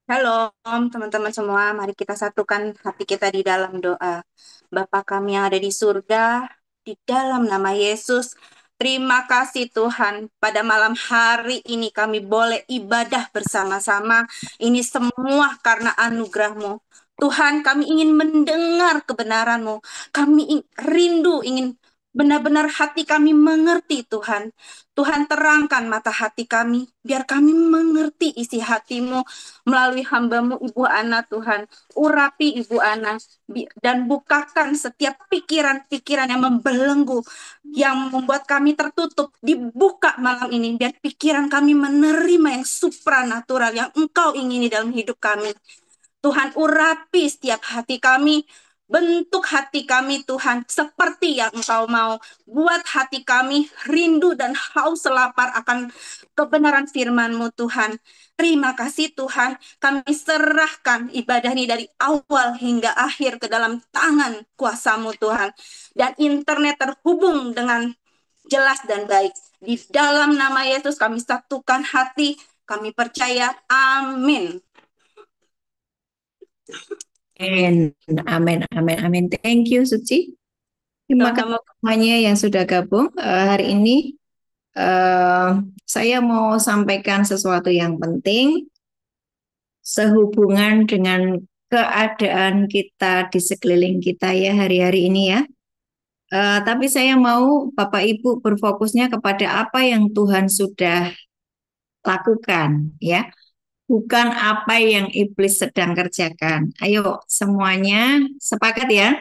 Shalom teman-teman semua, mari kita satukan hati kita di dalam doa. Bapa kami yang ada di surga, di dalam nama Yesus, terima kasih Tuhan. Pada malam hari ini kami boleh ibadah bersama-sama. Ini semua karena anugerah-Mu. Tuhan, kami ingin mendengar kebenaran-Mu. Kami rindu, ingin benar-benar hati kami mengerti Tuhan. Tuhan terangkan mata hati kami, biar kami mengerti isi hati-Mu melalui hamba-Mu Ibu Ana Tuhan. Urapi Ibu Ana dan bukakan setiap pikiran-pikiran yang membelenggu, yang membuat kami tertutup. Dibuka malam ini biar pikiran kami menerima yang supranatural yang Engkau ingini dalam hidup kami. Tuhan, urapi setiap hati kami, bentuk hati kami Tuhan seperti yang Engkau mau. Buat hati kami rindu dan haus lapar akan kebenaran firman-Mu Tuhan. Terima kasih Tuhan, kami serahkan ibadah ini dari awal hingga akhir ke dalam tangan kuasa-Mu Tuhan. Dan internet terhubung dengan jelas dan baik. Di dalam nama Yesus kami satukan hati, kami percaya. Amin. Amin, amin, amin, amin. Thank you, Suci. Terima kasih Sama-sama. semuanya yang sudah gabung hari ini. eh, saya mau sampaikan sesuatu yang penting sehubungan dengan keadaan kita di sekeliling kita ya hari-hari ini ya. Tapi saya mau Bapak Ibu berfokusnya kepada apa yang Tuhan sudah lakukan ya, bukan apa yang iblis sedang kerjakan. Ayo semuanya sepakat ya.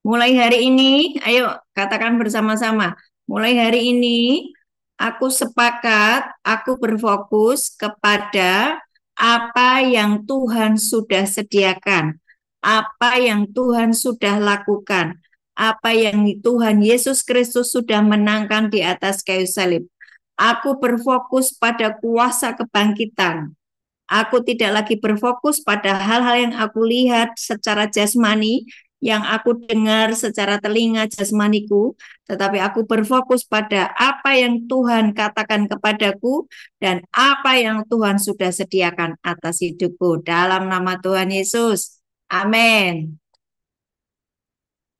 Mulai hari ini, ayo katakan bersama-sama. Mulai hari ini, aku sepakat, aku berfokus kepada apa yang Tuhan sudah sediakan, apa yang Tuhan sudah lakukan, apa yang Tuhan Yesus Kristus sudah menangkan di atas kayu salib. Aku berfokus pada kuasa kebangkitan. Aku tidak lagi berfokus pada hal-hal yang aku lihat secara jasmani, yang aku dengar secara telinga jasmaniku, tetapi aku berfokus pada apa yang Tuhan katakan kepadaku dan apa yang Tuhan sudah sediakan atas hidupku dalam nama Tuhan Yesus. Amin.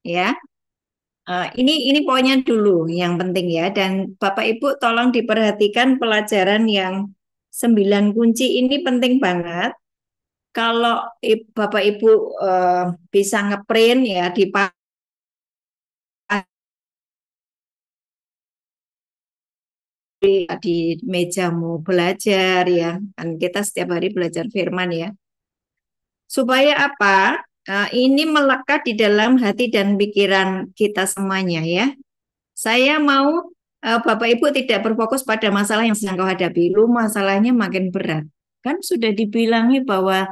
Ya, ini poinnya dulu yang penting ya. Dan Bapak Ibu tolong diperhatikan pelajaran yang 9 kunci ini penting banget. Kalau Bapak Ibu eh, bisa ngeprint ya di mejamu belajar ya, kan kita setiap hari belajar firman ya. Supaya apa? Ini melekat di dalam hati dan pikiran kita semuanya ya. Saya mau Bapak Ibu tidak berfokus pada masalah yang sedang kau hadapi. Lu masalahnya makin berat. Kan sudah dibilangi bahwa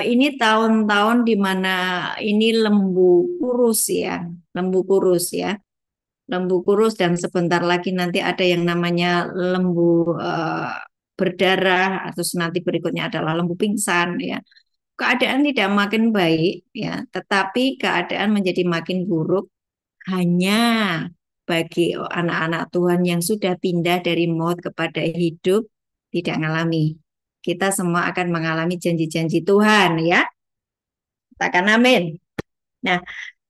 ini tahun-tahun di mana ini lembu kurus ya, lembu kurus ya, lembu kurus dan sebentar lagi nanti ada yang namanya lembu berdarah atau nanti berikutnya adalah lembu pingsan ya. Keadaan tidak makin baik ya, tetapi keadaan menjadi makin buruk hanya bagi anak-anak Tuhan yang sudah pindah dari maut kepada hidup tidak mengalami. Kita semua akan mengalami janji-janji Tuhan ya. Katakan amin. Nah,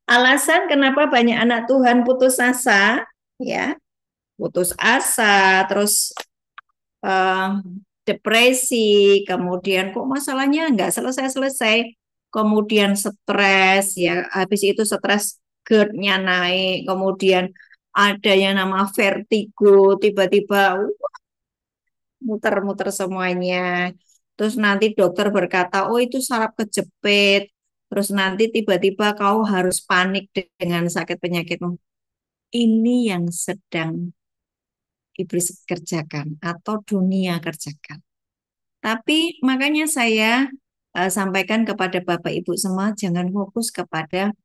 alasan kenapa banyak anak Tuhan putus asa, ya, putus asa, terus eh, depresi, kemudian kok masalahnya nggak selesai-selesai, kemudian stres, ya, habis itu stres GERD-nya naik, kemudian ada yang nama vertigo, tiba-tiba muter-muter semuanya. Terus nanti dokter berkata, oh itu saraf kejepit. Terus nanti tiba-tiba kau harus panik dengan sakit penyakitmu. Ini yang sedang iblis kerjakan atau dunia kerjakan. Tapi makanya saya sampaikan kepada Bapak Ibu semua, jangan fokus kepada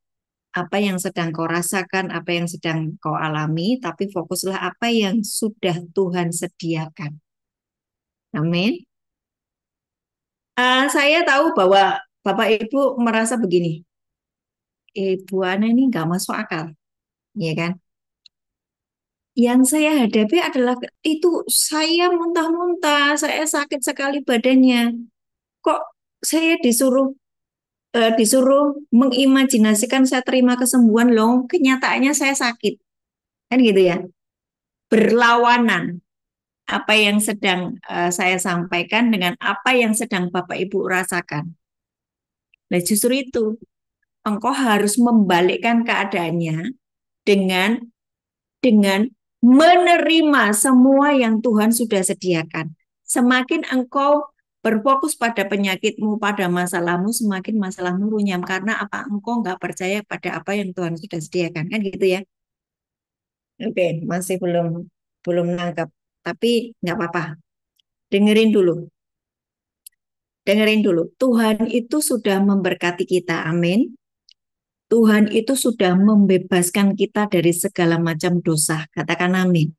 apa yang sedang kau rasakan, apa yang sedang kau alami, tapi fokuslah apa yang sudah Tuhan sediakan. Amin. Saya tahu bahwa Bapak Ibu merasa begini, Ibu Ana ini nggak masuk akal, ya kan? Yang saya hadapi adalah itu saya muntah-muntah, saya sakit sekali badannya. Kok saya disuruh mengimajinasikan saya terima kesembuhan loh, kenyataannya saya sakit. Kan gitu ya. Berlawanan apa yang sedang saya sampaikan dengan apa yang sedang Bapak Ibu rasakan. Nah, justru itu engkau harus membalikkan keadaannya dengan dengan menerima semua yang Tuhan sudah sediakan. Semakin engkau berfokus pada penyakitmu, pada masalahmu, semakin masalahmu runyam. Karena apa? Engkau nggak percaya pada apa yang Tuhan sudah sediakan. Kan gitu ya? Oke, masih belum belum nangkap. Tapi nggak apa-apa. Dengerin dulu. Dengerin dulu. Tuhan itu sudah memberkati kita. Amin. Tuhan itu sudah membebaskan kita dari segala macam dosa. Katakan amin.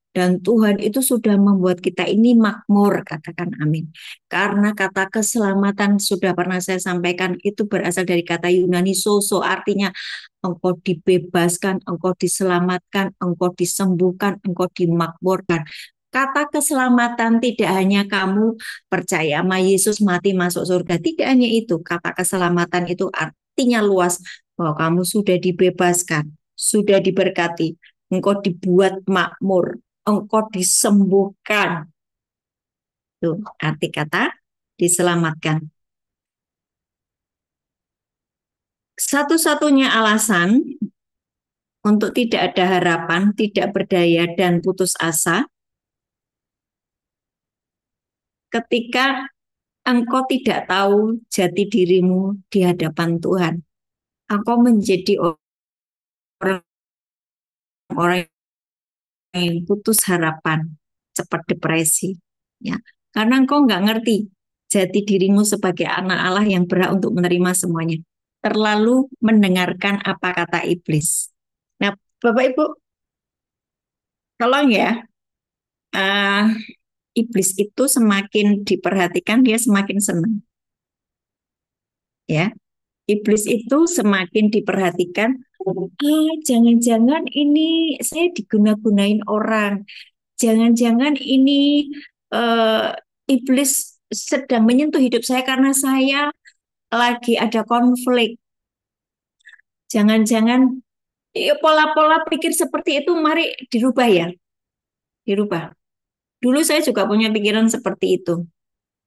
Dan Tuhan itu sudah membuat kita ini makmur, katakan amin. Karena kata keselamatan sudah pernah saya sampaikan itu berasal dari kata Yunani soso, artinya engkau dibebaskan, engkau diselamatkan, engkau disembuhkan, engkau dimakmurkan. Kata keselamatan tidak hanya kamu percaya sama Yesus mati masuk surga, tidak hanya itu. Kata keselamatan itu artinya luas bahwa kamu sudah dibebaskan, sudah diberkati, engkau dibuat makmur, engkau disembuhkan. Tuh, arti kata diselamatkan. Satu-satunya alasan untuk tidak ada harapan, tidak berdaya, dan putus asa ketika engkau tidak tahu jati dirimu di hadapan Tuhan. Engkau menjadi orang-orang yang putus harapan, cepat depresi. Ya, karena engkau nggak ngerti jati dirimu sebagai anak Allah yang berhak untuk menerima semuanya. Terlalu mendengarkan apa kata iblis. Nah, Bapak Ibu, tolong ya, uh, iblis itu semakin diperhatikan dia semakin senang. Ya, iblis itu semakin diperhatikan. Jangan-jangan ini saya diguna-gunain orang. Jangan-jangan ini uh, iblis sedang menyentuh hidup saya karena saya lagi ada konflik. Jangan-jangan ya, pola-pola pikir seperti itu mari dirubah ya, dirubah. Dulu saya juga punya pikiran seperti itu.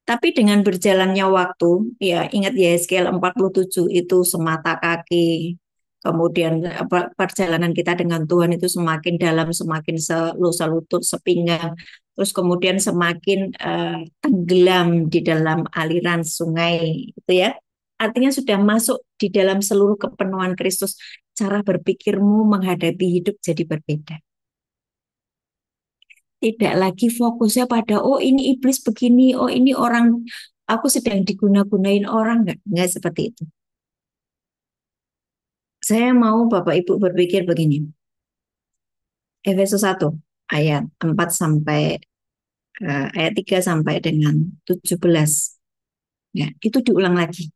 Tapi dengan berjalannya waktu, ya ingat Yeskiel 47 itu semata kaki. Kemudian perjalanan kita dengan Tuhan itu semakin dalam, semakin selutut, sepinggang. Terus kemudian semakin tenggelam di dalam aliran sungai, itu ya. Artinya sudah masuk di dalam seluruh kepenuhan Kristus. Cara berpikirmu menghadapi hidup jadi berbeda. Tidak lagi fokusnya pada, oh ini iblis begini, oh ini orang, aku sedang diguna-gunain orang. Enggak seperti itu. Saya mau Bapak Ibu berpikir begini. Efesus 1 ayat 4 sampai ayat 3 sampai dengan 17. Ya, itu diulang lagi.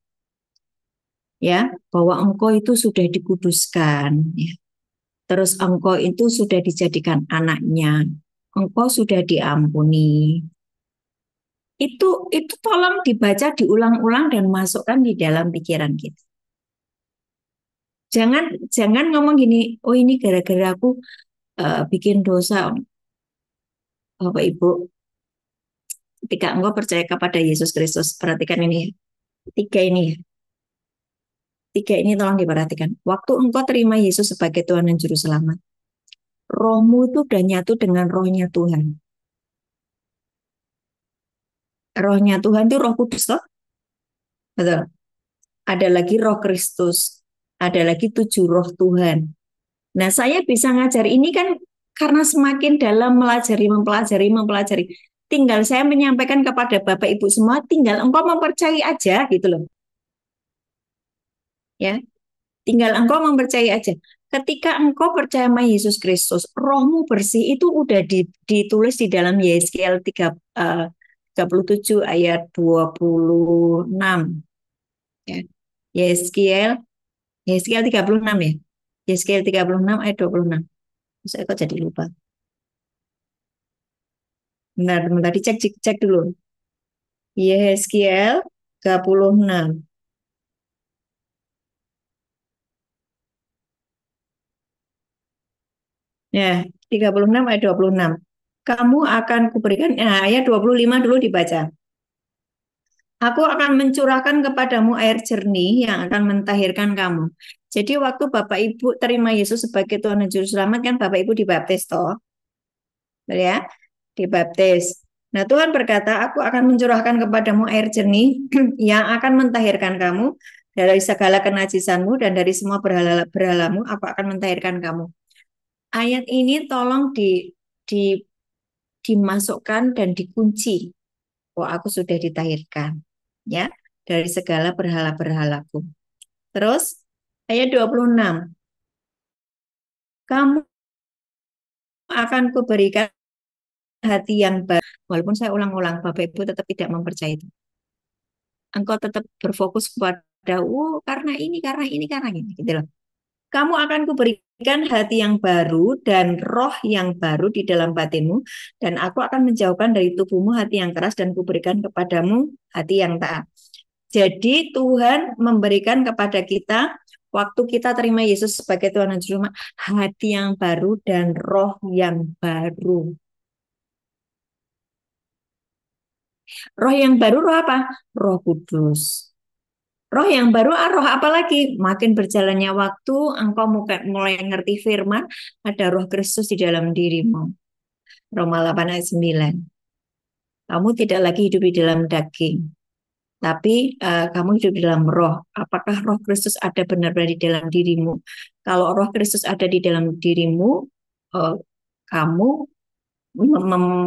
Ya, bahwa engkau itu sudah dikuduskan, ya. Terus engkau itu sudah dijadikan anaknya. Engkau sudah diampuni. Itu tolong dibaca diulang-ulang dan masukkan di dalam pikiran kita. Jangan jangan ngomong gini, oh ini gara-gara aku bikin dosa. Bapak Ibu, ketika engkau percaya kepada Yesus Kristus, perhatikan ini ya. Tiga ini ya. Tiga ini tolong diperhatikan. Waktu engkau terima Yesus sebagai Tuhan dan Juru Selamat, rohmu itu udah nyatu dengan rohnya Tuhan. Rohnya Tuhan itu Roh Kudus toh? Betul. Ada lagi Roh Kristus, ada lagi 7 roh Tuhan. Nah, saya bisa ngajar ini kan karena semakin dalam mempelajari. Tinggal saya menyampaikan kepada Bapak Ibu semua, tinggal engkau mempercayai aja gitu loh. Ya, tinggal engkau mempercayai aja. Ketika engkau percaya sama Yesus Kristus, rohmu bersih itu udah ditulis di dalam Yeskiel 37 ayat 26. Ya. Yeskiel Yeskiel 36 ya. Yeskiel 36 ayat 26. Saya kok jadi lupa. Bentar, bentar dicek dulu. Yeskiel 36. Ya, 36 ayat 26. Kamu akan kuberikan, nah, ayat 25 dulu dibaca. Aku akan mencurahkan kepadamu air jernih yang akan mentahirkan kamu. Jadi waktu Bapak Ibu terima Yesus sebagai Tuhan dan Juru Selamat kan Bapak Ibu dibaptis toh, betul ya? Dibaptis. Nah, Tuhan berkata, aku akan mencurahkan kepadamu air jernih yang akan mentahirkan kamu dari segala kenajisanmu dan dari semua berhala-berhalamu, aku akan mentahirkan kamu. Ayat ini tolong di dimasukkan dan dikunci. Oh, aku sudah ditahirkan, ya, dari segala berhala-berhalaku. Terus ayat 26, kamu akan kuberikan hati yang baru. Walaupun saya ulang-ulang, Bapak Ibu tetap tidak mempercayai itu. Engkau tetap berfokus kepada, karena ini, karena ini, gitu loh. Kamu akan kuberikan hati yang baru dan roh yang baru di dalam batinmu, dan aku akan menjauhkan dari tubuhmu hati yang keras dan kuberikan kepadamu hati yang taat. Jadi Tuhan memberikan kepada kita, waktu kita terima Yesus sebagai Tuhan dan Juru Selamat, hati yang baru dan roh yang baru. Roh yang baru, roh apa? Roh Kudus. Roh yang baru, roh apa lagi? Makin berjalannya waktu, engkau mulai ngerti firman, ada roh Kristus di dalam dirimu. Roma 8 ayat 9. Kamu tidak lagi hidup di dalam daging, tapi kamu hidup di dalam roh. Apakah roh Kristus ada benar-benar di dalam dirimu? Kalau roh Kristus ada di dalam dirimu, uh, kamu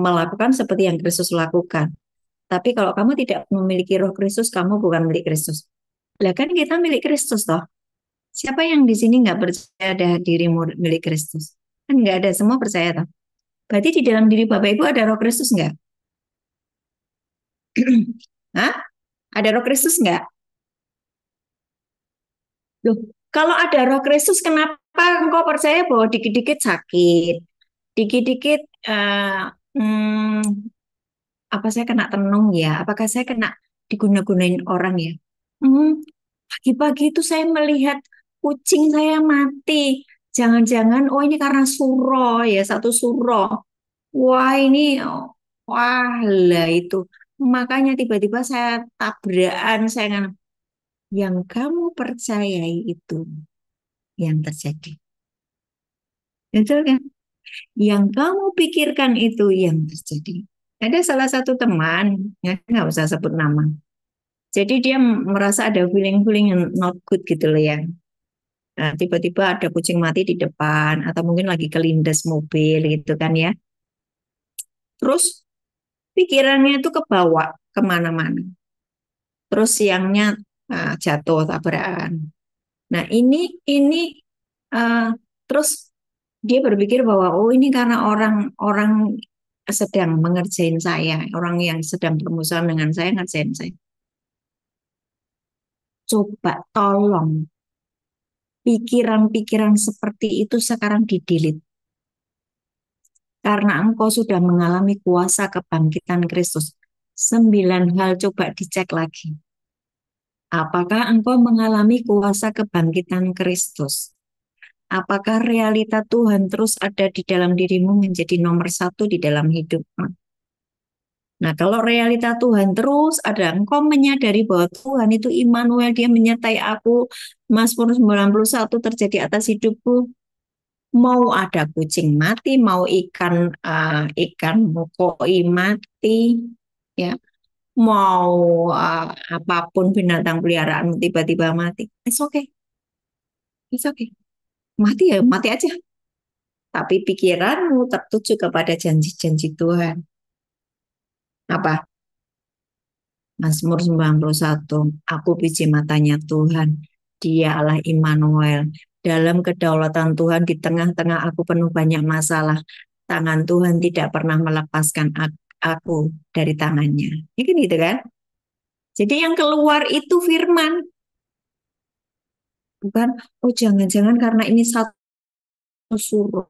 melakukan seperti yang Kristus lakukan. Tapi kalau kamu tidak memiliki roh Kristus, kamu bukan milik Kristus. Lah kan kita milik Kristus toh. Siapa yang di sini nggak percaya ada dirimu milik Kristus? Kan nggak ada, semua percaya toh. Berarti di dalam diri Bapak Ibu ada roh Kristus nggak? Hah? Ada roh Kristus nggak? Loh, kalau ada roh Kristus, kenapa engkau percaya bahwa dikit-dikit sakit, dikit-dikit hmm, apa saya kena tenung ya? Apakah saya kena diguna-gunain orang ya? Hmm, pagi-pagi itu saya melihat kucing saya mati. Jangan-jangan, oh ini karena suro ya, satu suro. Wah ini, wah lah itu. Makanya tiba-tiba saya tabrakan, saya yang kamu percayai itu yang terjadi. Betul kan? Yang kamu pikirkan itu yang terjadi. Ada salah satu teman, ya nggak usah sebut nama. Jadi dia merasa ada feeling-feeling yang not good gitu loh ya. Nah, tiba-tiba ada kucing mati di depan atau mungkin lagi kelindes mobil gitu kan ya. Terus pikirannya itu kebawa kemana-mana. Terus siangnya jatuh tabrakan. Nah ini uh, terus dia berpikir bahwa oh ini karena orang-orang sedang mengerjain saya, orang yang sedang bermusuhan dengan saya ngerjain saya. Coba tolong pikiran-pikiran seperti itu sekarang di-delete. Karena engkau sudah mengalami kuasa kebangkitan Kristus. 9 hal coba dicek lagi. Apakah engkau mengalami kuasa kebangkitan Kristus? Apakah realita Tuhan terus ada di dalam dirimu menjadi nomor satu di dalam hidupmu? Nah, kalau realita Tuhan terus ada, engkau menyadari bahwa Tuhan itu Immanuel, dia menyertai aku, Mazmur 91 terjadi atas hidupku, mau ada kucing mati, mau ikan koi mati, ya, mau apapun binatang peliharaan tiba-tiba mati, it's okay, mati ya mati aja. Tapi pikiranmu tertuju kepada janji-janji Tuhan. Apa? Mazmur 91, aku biji matanya Tuhan, Dia Allah Immanuel. Dalam kedaulatan Tuhan di tengah-tengah aku penuh banyak masalah, tangan Tuhan tidak pernah melepaskan aku dari tangannya. Ya kan gitu kan? Jadi yang keluar itu firman. Bukan, oh jangan-jangan karena ini satu suruh.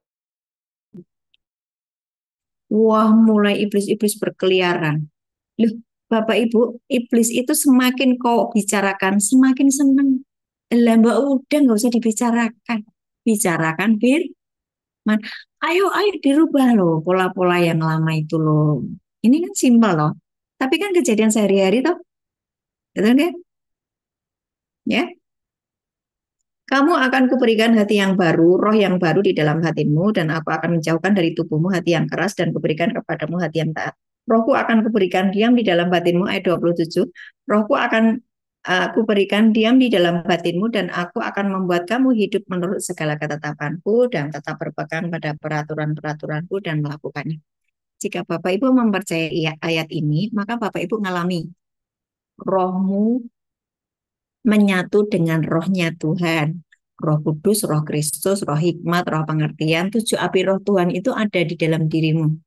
Wah mulai iblis-iblis berkeliaran. Loh, Bapak Ibu, iblis itu semakin kau bicarakan, semakin senang. Lah Mbak udah nggak usah dibicarakan. Bicarakan firman. Ayo, ayo dirubah loh pola-pola yang lama itu loh. Ini kan simpel loh. Tapi kan kejadian sehari-hari toh, betul kan? Ya, kamu akan kuberikan hati yang baru, roh yang baru di dalam hatimu, dan aku akan menjauhkan dari tubuhmu hati yang keras dan kuberikan kepadamu hati yang taat. Rohku akan kuberikan diam di dalam batinmu, ayat 27. Rohku akan aku berikan diam di dalam batinmu dan aku akan membuat kamu hidup menurut segala ketetapanku dan tetap berpegang pada peraturan-peraturanku dan melakukannya. Jika Bapak Ibu mempercayai ayat ini, maka Bapak Ibu mengalami rohmu menyatu dengan rohnya Tuhan. Roh Kudus, Roh Kristus, Roh Hikmat, Roh Pengertian, 7 api Roh Tuhan itu ada di dalam dirimu.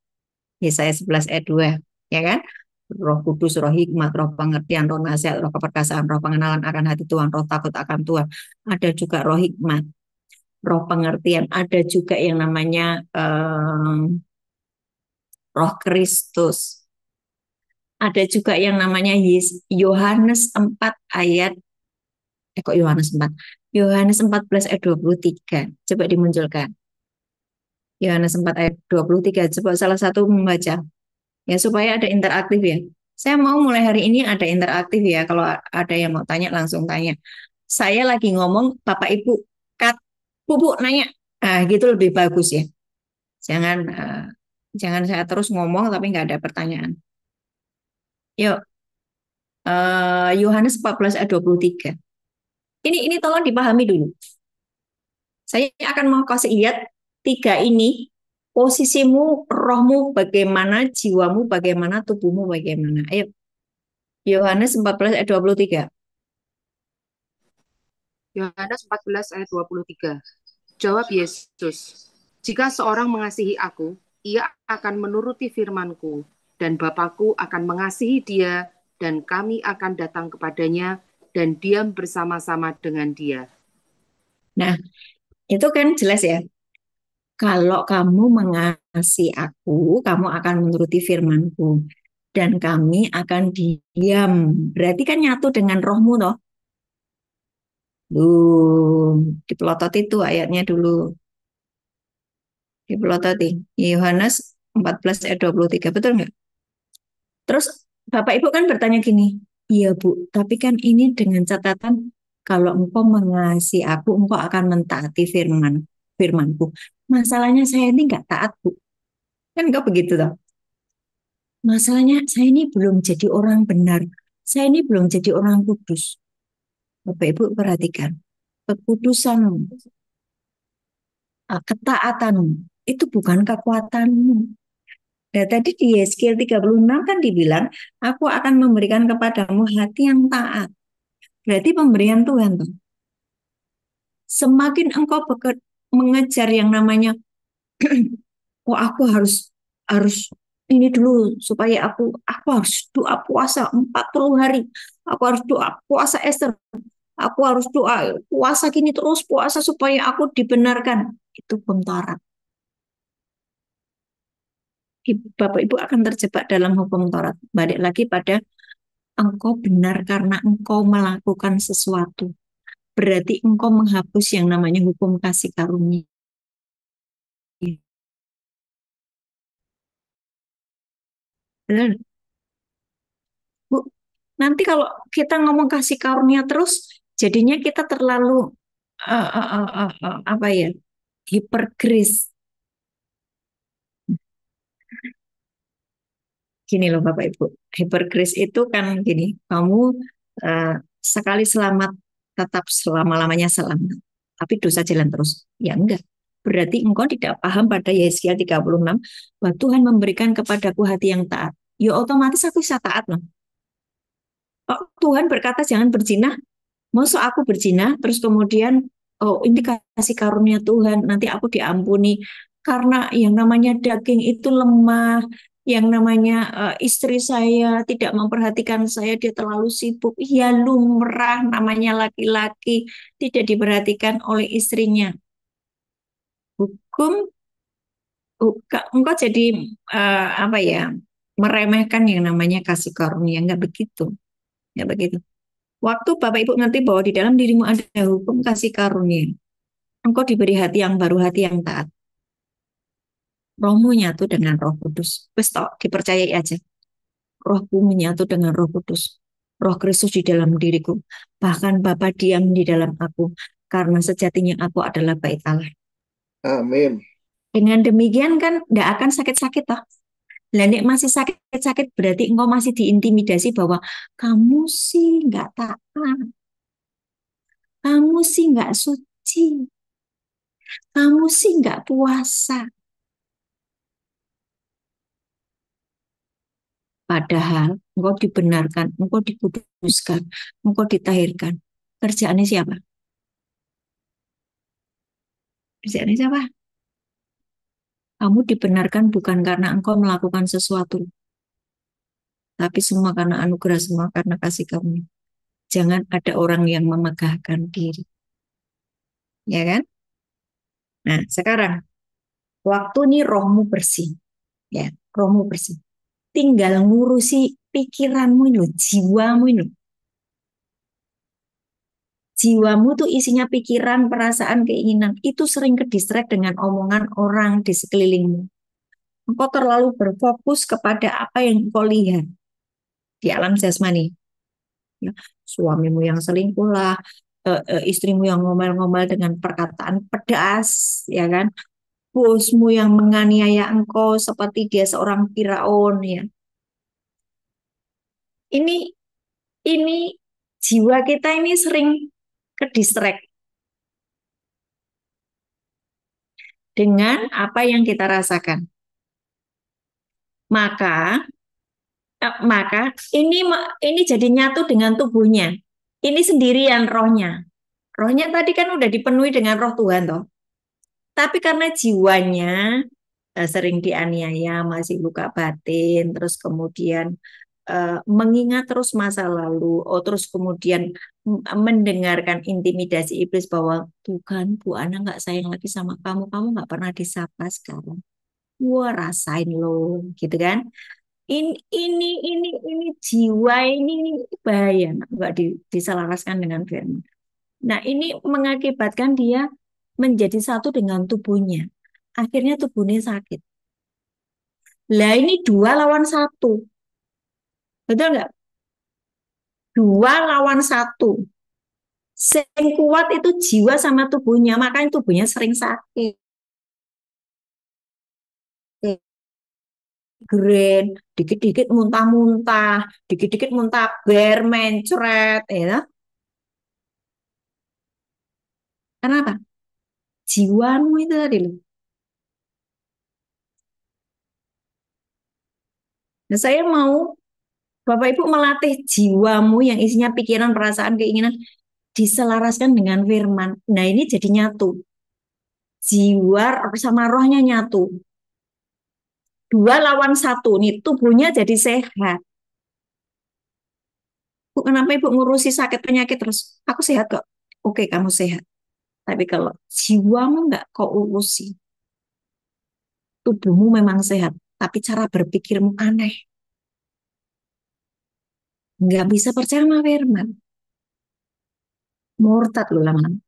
Yesaya 11 ayat 2, ya kan? Roh Kudus, Roh Hikmat, Roh Pengertian, Roh Nasihat, Roh Keperkasaan, Roh Pengenalan akan hati Tuhan, Roh Takut akan Tuhan. Ada juga Roh Hikmat, Roh Pengertian, ada juga yang namanya Roh Kristus. Ada juga yang namanya Yohanes 4 ayat kok Yohanes 4? Yohanes 14 ayat 23. Coba dimunculkan. Yohanes 4 ayat 23. Coba salah satu membaca. Ya, supaya ada interaktif ya. Saya mau mulai hari ini ada interaktif ya. Kalau ada yang mau tanya, langsung tanya. Saya lagi ngomong, Bapak Ibu, kat, Bu, nanya. Nah, gitu lebih bagus ya. Jangan jangan saya terus ngomong tapi nggak ada pertanyaan. Yuk, Yohanes 14 ayat 23. Ini tolong dipahami dulu. Saya akan mau kasih lihat 3 ini, posisimu, rohmu bagaimana, jiwamu bagaimana, tubuhmu bagaimana. Ayo, Yohanes 14 ayat 23. Yohanes 14 ayat 23. Jawab Yesus, jika seorang mengasihi aku, ia akan menuruti firman-Ku, dan Bapa-Ku akan mengasihi dia, dan kami akan datang kepadanya, dan diam bersama-sama dengan dia. Nah, itu kan jelas ya. Kalau kamu mengasihi aku, kamu akan menuruti firman-Ku. Dan kami akan diam. Berarti kan nyatu dengan rohmu toh. Dipelotot itu ayatnya dulu. Dipelototi. Yohanes 14 ayat 23. Betul nggak? Terus Bapak Ibu kan bertanya gini, iya Bu, tapi kan ini dengan catatan kalau engkau mengasihi aku, engkau akan mentaati firmanku. Masalahnya saya ini nggak taat Bu. Kan enggak begitu toh. Masalahnya saya ini belum jadi orang benar. Saya ini belum jadi orang kudus. Bapak Ibu perhatikan, kekudusan, ketaatan itu bukan kekuatanmu. Nah, tadi di Yeskiel 36 kan dibilang, aku akan memberikan kepadamu hati yang taat. Berarti pemberian Tuhan tuh. Semakin engkau mengejar yang namanya, oh aku harus ini dulu supaya aku harus doa puasa 40 hari. Aku harus doa puasa Esther. Aku harus doa puasa gini terus puasa supaya aku dibenarkan. Itu bentaran. Bapak Ibu akan terjebak dalam hukum Taurat. Balik lagi pada engkau benar karena engkau melakukan sesuatu. Berarti engkau menghapus yang namanya hukum kasih karunia. Benar, Bu. Nanti kalau kita ngomong kasih karunia terus, jadinya kita terlalu apa ya, hipergris. Gini loh Bapak Ibu, hipergris itu kan gini, kamu uh, sekali selamat tetap selama-lamanya selamat, tapi dosa jalan terus. Ya enggak. Berarti engkau tidak paham pada Yesaya 36 bahwa Tuhan memberikan kepadaku hati yang taat. Ya otomatis aku bisa taat loh. Oh, Tuhan berkata jangan berzina, masa aku berzina terus kemudian oh ini kasih karunia Tuhan nanti aku diampuni karena yang namanya daging itu lemah, yang namanya istri saya tidak memperhatikan saya, dia terlalu sibuk. Ya lumrah namanya laki-laki tidak diperhatikan oleh istrinya. Hukum engkau jadi apa ya? meremehkan yang namanya kasih karunia. Enggak begitu. Enggak begitu. Waktu Bapak Ibu ngerti bahwa di dalam dirimu ada hukum kasih karunia, engkau diberi hati yang baru, hati yang taat. Rohmu nyatu dengan Roh Kudus. Wes tok, dipercayai aja. Rohku menyatu dengan Roh Kudus. Roh Kristus di dalam diriku. Bahkan Bapa diam di dalam aku. Karena sejatinya aku adalah bait Allah. Amin. Dengan demikian kan tidak akan sakit-sakit toh. Lah nek masih sakit-sakit berarti engkau masih diintimidasi bahwa kamu sih nggak taat. Kamu sih nggak suci. Kamu sih nggak puasa. Padahal engkau dibenarkan, engkau dikuduskan, engkau ditahirkan. Kerjaannya siapa? Kerjaannya siapa? Kamu dibenarkan bukan karena engkau melakukan sesuatu, tapi semua karena anugerah, semua karena kasih kamu. Jangan ada orang yang memegahkan diri. Ya kan? Nah, sekarang waktu ini rohmu bersih. Ya, rohmu bersih. Tinggal ngurusi pikiranmu ini, jiwamu ini. Jiwamu tuh isinya pikiran, perasaan, keinginan. Itu sering kedistract dengan omongan orang di sekelilingmu. Engkau terlalu berfokus kepada apa yang engkau lihat di alam jasmani. Ya, suamimu yang selingkuh lah, istrimu yang ngomel-ngomel dengan perkataan pedas, ya kan? Bosmu yang menganiaya engkau seperti dia seorang Firaun, ya. Ini ini jiwa kita ini sering kedistract dengan apa yang kita rasakan. Maka ini jadi nyatu dengan tubuhnya. Ini sendirian rohnya. Rohnya tadi kan udah dipenuhi dengan roh Tuhan toh. Tapi karena jiwanya sering dianiaya, masih luka batin, terus kemudian mengingat terus masa lalu, terus kemudian mendengarkan intimidasi iblis bahwa Tuhan, Bu Ana nggak sayang lagi sama kamu, kamu nggak pernah disapa sekarang. Wah, rasain loh, gitu kan? Ini jiwa ini bahaya, nggak diselaraskan dengan firman. Nah, ini mengakibatkan dia menjadi satu dengan tubuhnya. Akhirnya tubuhnya sakit. Lah ini 2 lawan 1. Betul nggak? 2 lawan 1. Yang kuat itu jiwa sama tubuhnya, makanya tubuhnya sering sakit. Migrain, dikit-dikit muntah-muntah, dikit-dikit muntah ber, mencret, ya. Kenapa? Jiwamu itu tadi loh. Nah, saya mau Bapak Ibu melatih jiwamu yang isinya pikiran, perasaan, keinginan diselaraskan dengan firman. Nah, ini jadi nyatu. Jiwa sama rohnya nyatu. 2 lawan 1 nih, tubuhnya jadi sehat. Bu, kenapa Ibu ngurusi sakit penyakit terus? Aku sehat kok. Oke, kamu sehat. Tapi kalau jiwamu nggak kau urusi, tubuhmu memang sehat, tapi cara berpikirmu aneh. Nggak bisa percaya sama firman. Murtad loh lama-lama.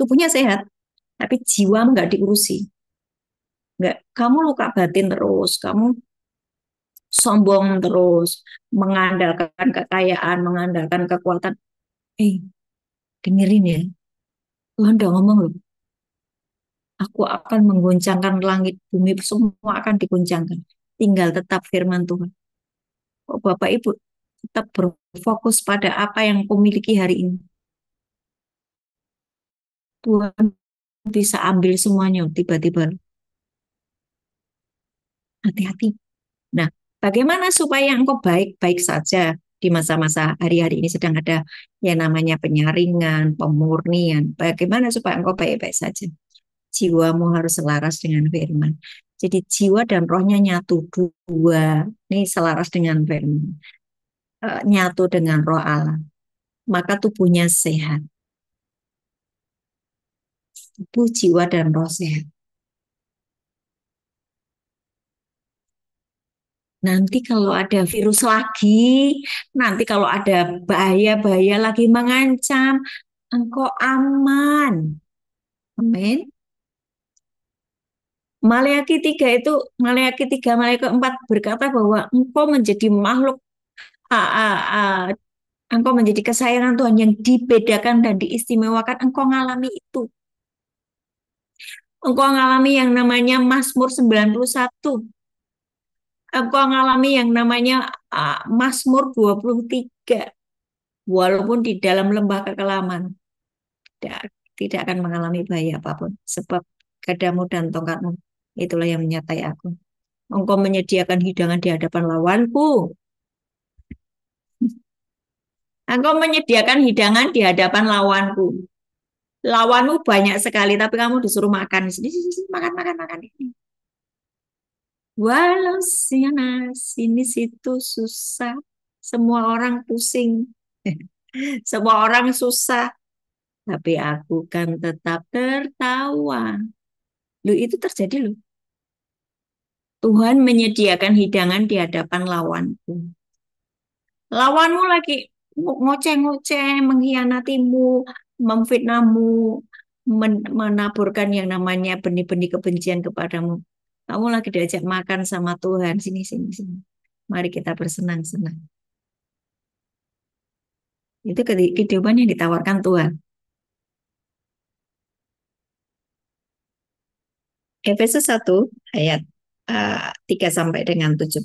Tubuhnya sehat, tapi jiwamu nggak diurusi. Nggak, kamu luka batin terus, kamu sombong terus, mengandalkan kekayaan, mengandalkan kekuatan. Dengerin ya, Tuhan udah ngomong loh, aku akan mengguncangkan langit, bumi, semua akan diguncangkan. Tinggal tetap firman Tuhan. Kok Bapak Ibu tetap berfokus pada apa yang kau miliki hari ini. Tuhan bisa ambil semuanya tiba-tiba. Hati-hati. Nah, bagaimana supaya engkau baik-baik saja di masa-masa hari-hari ini sedang ada yang namanya penyaringan, pemurnian. Bagaimana supaya engkau baik-baik saja? Jiwamu harus selaras dengan firman. Jadi jiwa dan rohnya nyatu dua. Ini selaras dengan firman. Nyatu dengan roh Allah. Maka tubuhnya sehat. Tubuh, jiwa, dan roh sehat. Nanti kalau ada virus lagi, nanti kalau ada bahaya-bahaya lagi mengancam, engkau aman. Amin. Maleakhi 3 itu, Maleakhi 3, Maleakhi 4 berkata bahwa engkau menjadi makhluk, ah, ah, ah, engkau menjadi kesayangan Tuhan yang dibedakan dan diistimewakan. Engkau ngalami itu. Engkau ngalami yang namanya Mazmur 91. Engkau ngalami yang namanya Mazmur 23. Walaupun di dalam lembah kekelaman, tidak, tidak akan mengalami bahaya apapun. Sebab gadamu dan tongkatmu, itulah yang menyertai aku. Engkau menyediakan hidangan di hadapan lawanku. Engkau menyediakan hidangan di hadapan lawanku. Lawanmu banyak sekali, tapi kamu disuruh makan. Sini, sini, sini, makan, makan, makan. Walau sana, sini, situ susah. Semua orang pusing. Semua orang susah. Tapi aku kan tetap tertawa. Loh, itu terjadi loh. Tuhan menyediakan hidangan di hadapan lawanku. Lawanmu lagi ngoceh-ngoceh, mengkhianatimu, memfitnahmu, menaburkan yang namanya benih-benih kebencian kepadamu. Kamu lagi diajak makan sama Tuhan. Sini, sini, sini. Mari kita bersenang-senang. Itu kehidupan yang ditawarkan Tuhan. Efesus 1 ayat 3 sampai dengan 17.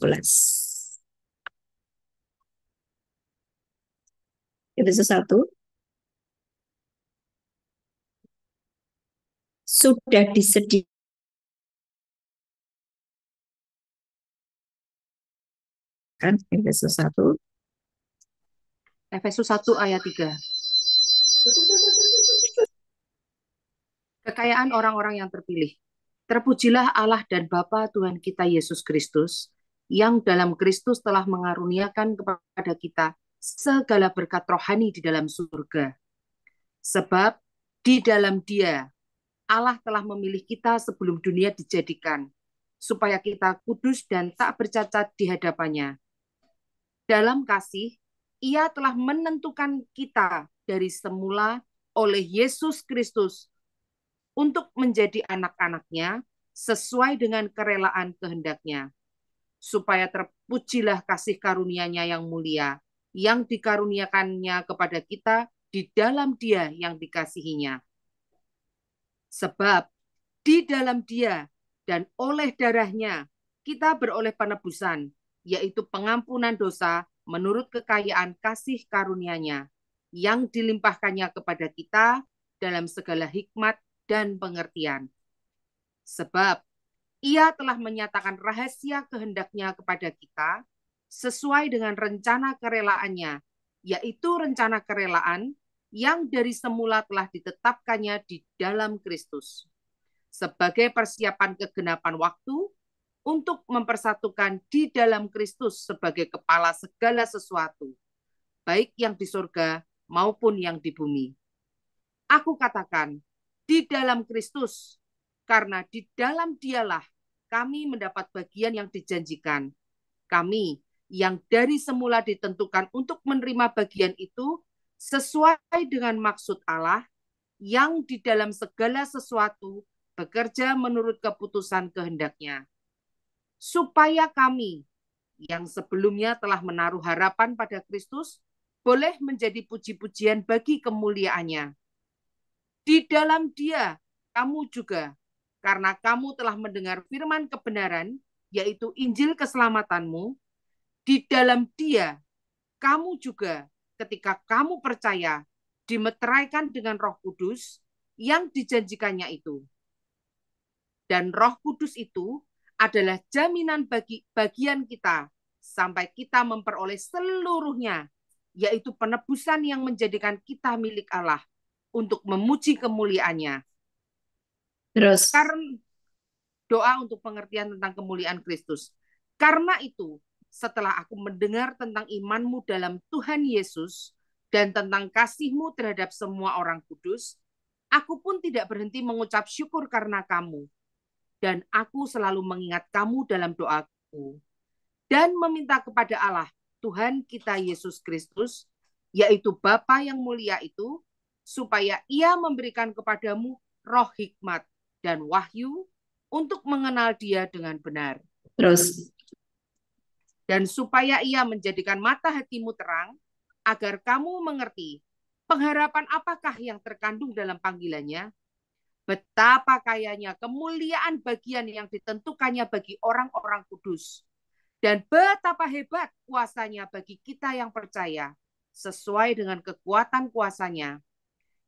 Efesus 1, sudah disediakan. Efesus 1. Efesus 1 ayat 3. Kekayaan orang-orang yang terpilih. Terpujilah Allah dan Bapa Tuhan kita Yesus Kristus, yang dalam Kristus telah mengaruniakan kepada kita segala berkat rohani di dalam surga. Sebab di dalam Dia, Allah telah memilih kita sebelum dunia dijadikan, supaya kita kudus dan tak bercacat di hadapannya. Dalam kasih, Ia telah menentukan kita dari semula oleh Yesus Kristus untuk menjadi anak-anaknya sesuai dengan kerelaan kehendaknya, supaya terpujilah kasih karunia-Nya yang mulia, yang dikaruniakannya kepada kita di dalam Dia yang dikasihinya. Sebab di dalam Dia dan oleh darah-Nya kita beroleh penebusan, yaitu pengampunan dosa menurut kekayaan kasih karunia-Nya, yang dilimpahkannya kepada kita dalam segala hikmat dan pengertian. Sebab Ia telah menyatakan rahasia kehendaknya kepada kita sesuai dengan rencana kerelaannya, yaitu rencana kerelaan yang dari semula telah ditetapkannya di dalam Kristus, sebagai persiapan kegenapan waktu untuk mempersatukan di dalam Kristus sebagai kepala segala sesuatu, baik yang di surga maupun yang di bumi. Aku katakan, di dalam Kristus, karena di dalam Dialah kami mendapat bagian yang dijanjikan. Kami yang dari semula ditentukan untuk menerima bagian itu sesuai dengan maksud Allah yang di dalam segala sesuatu bekerja menurut keputusan kehendaknya. Supaya kami yang sebelumnya telah menaruh harapan pada Kristus boleh menjadi puji-pujian bagi kemuliaannya. Di dalam Dia, kamu juga, karena kamu telah mendengar firman kebenaran, yaitu Injil keselamatanmu, di dalam Dia, kamu juga, ketika kamu percaya, dimeteraikan dengan Roh Kudus yang dijanjikannya itu. Dan Roh Kudus itu adalah jaminan bagi bagian kita, sampai kita memperoleh seluruhnya, yaitu penebusan yang menjadikan kita milik Allah, untuk memuji kemuliaannya. Terus, Karena doa untuk pengertian tentang kemuliaan Kristus. Karena itu, setelah aku mendengar tentang imanmu dalam Tuhan Yesus dan tentang kasihmu terhadap semua orang kudus, aku pun tidak berhenti mengucap syukur karena kamu. Dan aku selalu mengingat kamu dalam doaku. dan meminta kepada Allah, Tuhan kita Yesus Kristus, yaitu Bapa yang mulia itu, supaya Ia memberikan kepadamu roh hikmat dan wahyu untuk mengenal Dia dengan benar. Terus, Dan supaya Ia menjadikan mata hatimu terang, agar kamu mengerti pengharapan apakah yang terkandung dalam panggilannya, betapa kayanya kemuliaan bagian yang ditentukannya bagi orang-orang kudus, dan betapa hebat kuasanya bagi kita yang percaya, sesuai dengan kekuatan kuasanya,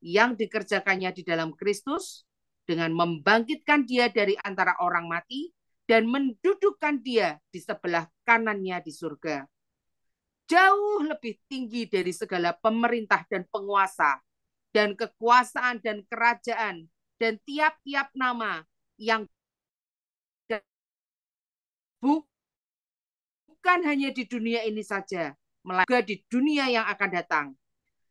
yang dikerjakannya di dalam Kristus, dengan membangkitkan Dia dari antara orang mati, dan mendudukkan Dia di sebelah kanannya di surga. Jauh lebih tinggi dari segala pemerintah dan penguasa, dan kekuasaan dan kerajaan, dan tiap-tiap nama yang bukan hanya di dunia ini saja, melainkan juga di dunia yang akan datang.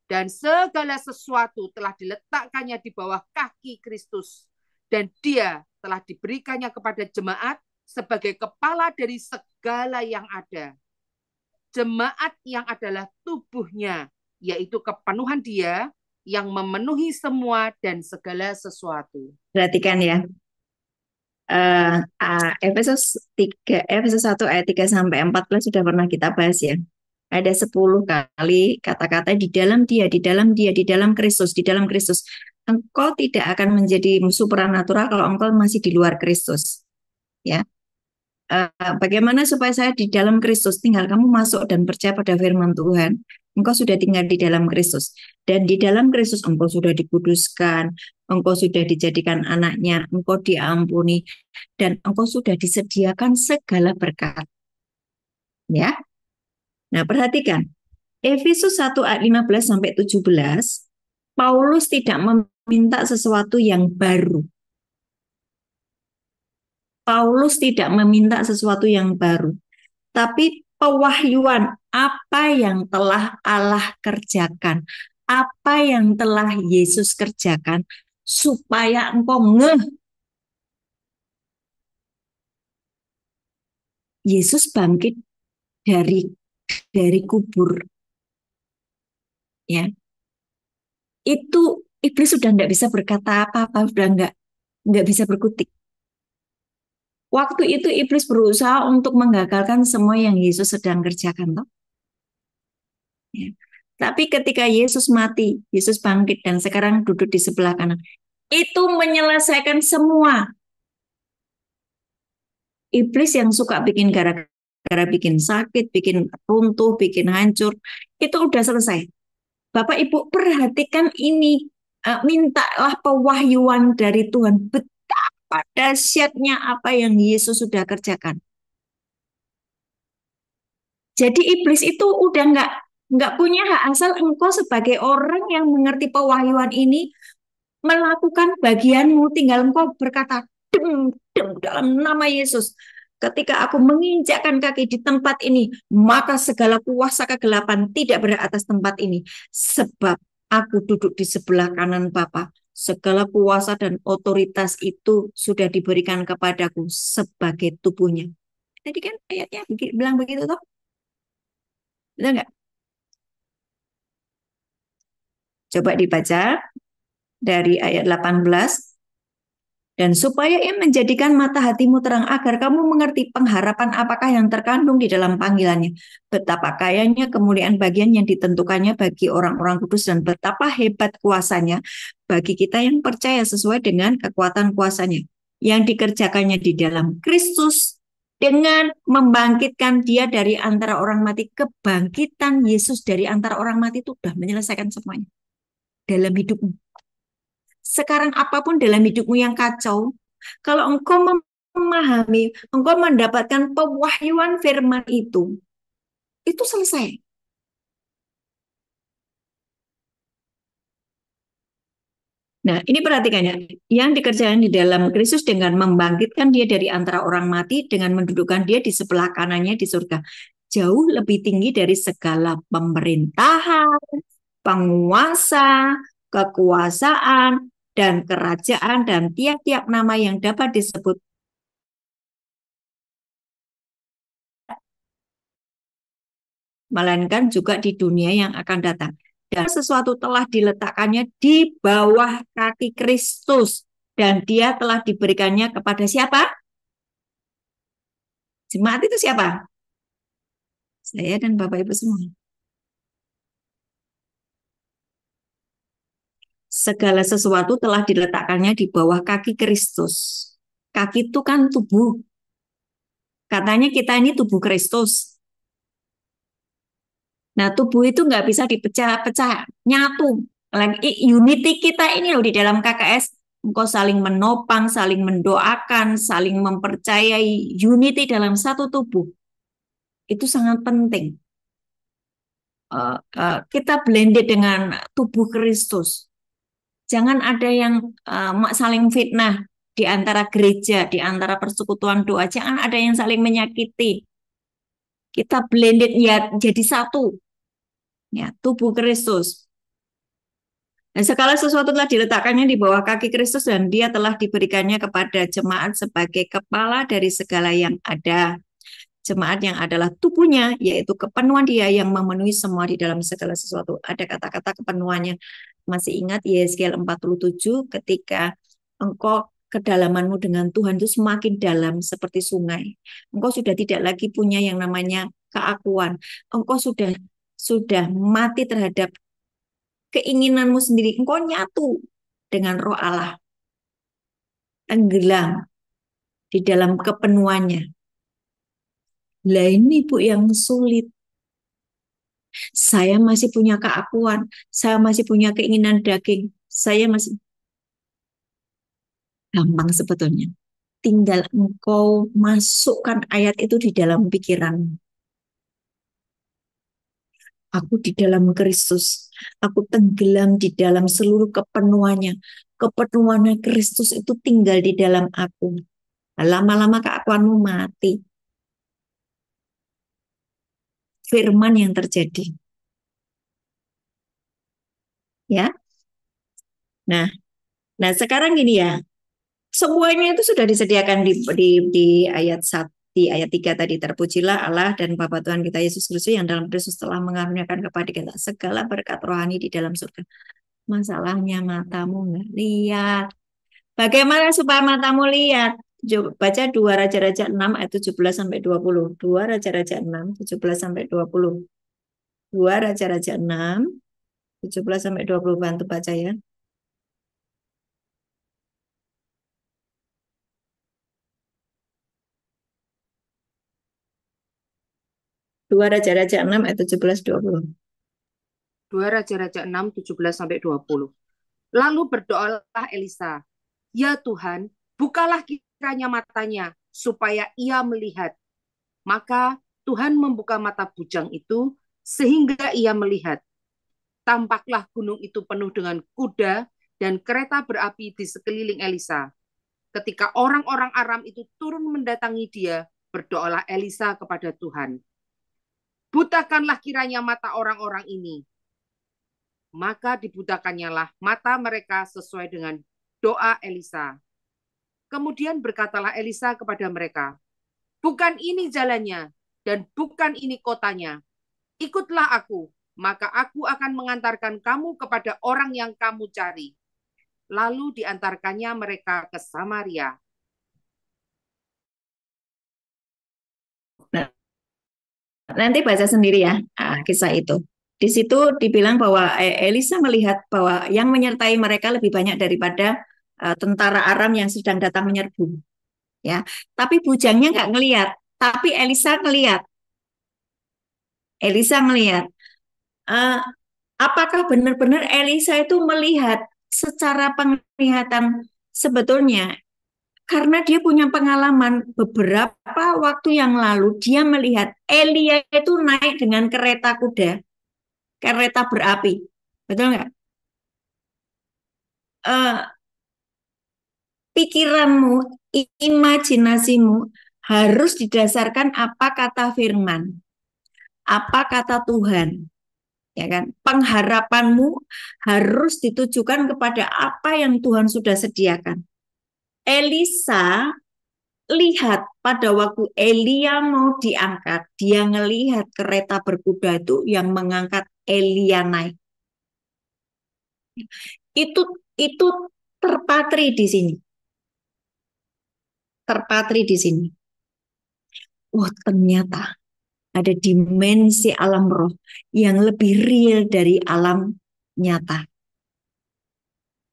Dan segala sesuatu telah diletakkannya di bawah kaki Kristus. Dan Dia telah diberikannya kepada jemaat sebagai kepala dari segala yang ada. Jemaat yang adalah tubuhnya, yaitu kepenuhan Dia yang memenuhi semua dan segala sesuatu. perhatikan ya. Efesus 1 ayat 3 sampai 14 sudah pernah kita bahas ya. Ada 10 kali kata-kata di dalam Dia, di dalam Dia, di dalam Kristus, di dalam Kristus. Engkau tidak akan menjadi supranatural kalau engkau masih di luar Kristus. Ya. Bagaimana supaya saya di dalam Kristus? Tinggal kamu masuk dan percaya pada firman Tuhan. Engkau sudah tinggal di dalam Kristus. Dan di dalam Kristus engkau sudah dikuduskan, engkau sudah dijadikan anaknya, engkau diampuni, dan engkau sudah disediakan segala berkat. Ya. Nah, perhatikan. Efesus 1 ayat 15 sampai 17, Paulus tidak meminta sesuatu yang baru. Paulus tidak meminta sesuatu yang baru, tapi pewahyuan apa yang telah Allah kerjakan, apa yang telah Yesus kerjakan, supaya engkau ngeh. Yesus bangkit dari kubur, ya. Itu iblis sudah tidak bisa berkata apa-apa, sudah nggak bisa berkutik. Waktu itu iblis berusaha untuk menggagalkan semua yang Yesus sedang kerjakan, toh. Ya. Tapi ketika Yesus mati, Yesus bangkit dan sekarang duduk di sebelah kanan, itu menyelesaikan semua. Iblis yang suka bikin gara-gara bikin sakit, bikin runtuh, bikin hancur, itu udah selesai. Bapak Ibu perhatikan ini, mintalah pewahyuan dari Tuhan. Betapa dahsyatnya apa yang Yesus sudah kerjakan. Jadi iblis itu udah nggak punya hak asal engkau sebagai orang yang mengerti pewahyuan ini melakukan bagianmu, tinggal engkau berkata dem dalam nama Yesus. Ketika aku menginjakkan kaki di tempat ini, maka segala kuasa kegelapan tidak berada atas tempat ini, sebab aku duduk di sebelah kanan Bapa. Segala kuasa dan otoritas itu sudah diberikan kepadaku sebagai tubuhnya. Tadi kan ayatnya bilang begitu toh? Betul nggak? Coba dibaca dari ayat 18. Dan supaya ia menjadikan mata hatimu terang agar kamu mengerti pengharapan apakah yang terkandung di dalam panggilannya. Betapa kayanya kemuliaan bagian yang ditentukannya bagi orang-orang kudus dan betapa hebat kuasanya bagi kita yang percaya sesuai dengan kekuatan kuasanya. Yang dikerjakannya di dalam Kristus dengan membangkitkan Dia dari antara orang mati. Kebangkitan Yesus dari antara orang mati itu sudah menyelesaikan semuanya dalam hidupmu. Sekarang apapun dalam hidupmu yang kacau, kalau engkau memahami, engkau mendapatkan pewahyuan firman itu selesai. Nah, ini perhatikan ya, yang dikerjakan di dalam Kristus dengan membangkitkan Dia dari antara orang mati, dengan mendudukkan Dia di sebelah kanannya di surga. Jauh lebih tinggi dari segala pemerintahan, penguasa, kekuasaan, dan kerajaan, dan tiap-tiap nama yang dapat disebut melainkan juga di dunia yang akan datang. Dan sesuatu telah diletakkannya di bawah kaki Kristus, dan dia telah diberikannya kepada siapa? Jemaat itu siapa? Saya dan Bapak Ibu semua. Segala sesuatu telah diletakkannya di bawah kaki Kristus. Kaki itu kan tubuh. Katanya kita ini tubuh Kristus. Nah, tubuh itu nggak bisa dipecah-pecah, nyatu. Unity kita ini loh di dalam KKS, engkau saling menopang, saling mendoakan, saling mempercayai, unity dalam satu tubuh. Itu sangat penting. Kita blended dengan tubuh Kristus. Jangan ada yang saling fitnah di antara gereja, di antara persekutuan doa. Jangan ada yang saling menyakiti. Kita blended ya jadi satu. Ya, tubuh Kristus. Dan segala sesuatu telah diletakkannya di bawah kaki Kristus dan dia telah diberikannya kepada jemaat sebagai kepala dari segala yang ada. Jemaat yang adalah tubuhnya, yaitu kepenuhan dia yang memenuhi semua di dalam segala sesuatu. Ada kata-kata kepenuhannya. Masih ingat Yesaya 47 ketika engkau kedalamanmu dengan Tuhan itu semakin dalam seperti sungai. Engkau sudah tidak lagi punya yang namanya keakuan. Engkau sudah mati terhadap keinginanmu sendiri. Engkau nyatu dengan Roh Allah. Tenggelam di dalam kepenuhannya. Lah ini Bu yang sulit. Saya masih punya keakuan, saya masih punya keinginan daging, saya masih gampang sebetulnya. Tinggal engkau masukkan ayat itu di dalam pikiran. Aku di dalam Kristus, aku tenggelam di dalam seluruh kepenuhannya. Kepenuhannya Kristus itu tinggal di dalam aku. Lama-lama keakuanmu mati. Firman yang terjadi. Ya. Nah, sekarang gini ya. Semuanya itu sudah disediakan di ayat 1, di ayat 3 tadi. Terpujilah Allah dan Bapa Tuhan kita Yesus Kristus yang dalam Kristus telah mengaruniakan kepada kita segala berkat rohani di dalam surga. Masalahnya matamu nggak lihat. Bagaimana supaya matamu lihat? Coba baca 2 Raja-Raja 6 ayat 17 sampai 20. 2 Raja-Raja 6 17 sampai 20. 2 Raja-Raja 6 17 sampai 20, bantu baca ya. 2 Raja-Raja 6 ayat 17 20. 2 Raja-Raja 6, 17 sampai 20. Lalu berdoalah Elisa, "Ya Tuhan, bukalah kiranya matanya supaya ia melihat." Maka Tuhan membuka mata bujang itu sehingga ia melihat. Tampaklah gunung itu penuh dengan kuda dan kereta berapi di sekeliling Elisa. Ketika orang-orang Aram itu turun mendatangi dia, berdoalah Elisa kepada Tuhan, "Butakanlah kiranya mata orang-orang ini." Maka dibutakannya lah mata mereka sesuai dengan doa Elisa. Kemudian berkatalah Elisa kepada mereka, "Bukan ini jalannya dan bukan ini kotanya. Ikutlah aku, maka aku akan mengantarkan kamu kepada orang yang kamu cari." Lalu diantarkannya mereka ke Samaria. Nah, nanti baca sendiri ya kisah itu. Di situ dibilang bahwa Elisa melihat bahwa yang menyertai mereka lebih banyak daripada tentara Aram yang sedang datang menyerbu. Ya, tapi bujangnya nggak ngelihat, tapi Elisa ngelihat. Elisa ngelihat. Apakah benar-benar Elisa itu melihat secara penglihatan sebetulnya? Karena dia punya pengalaman beberapa waktu yang lalu dia melihat Elia itu naik dengan kereta kuda, kereta berapi, betul nggak? Pikiranmu, imajinasimu harus didasarkan apa kata firman, apa kata Tuhan, ya kan? Pengharapanmu harus ditujukan kepada apa yang Tuhan sudah sediakan. Elisa lihat pada waktu Elia mau diangkat, dia ngelihat kereta berkuda itu yang mengangkat Elia naik. Itu terpatri di sini. Terpatri di sini. Oh, ternyata ada dimensi alam roh yang lebih real dari alam nyata.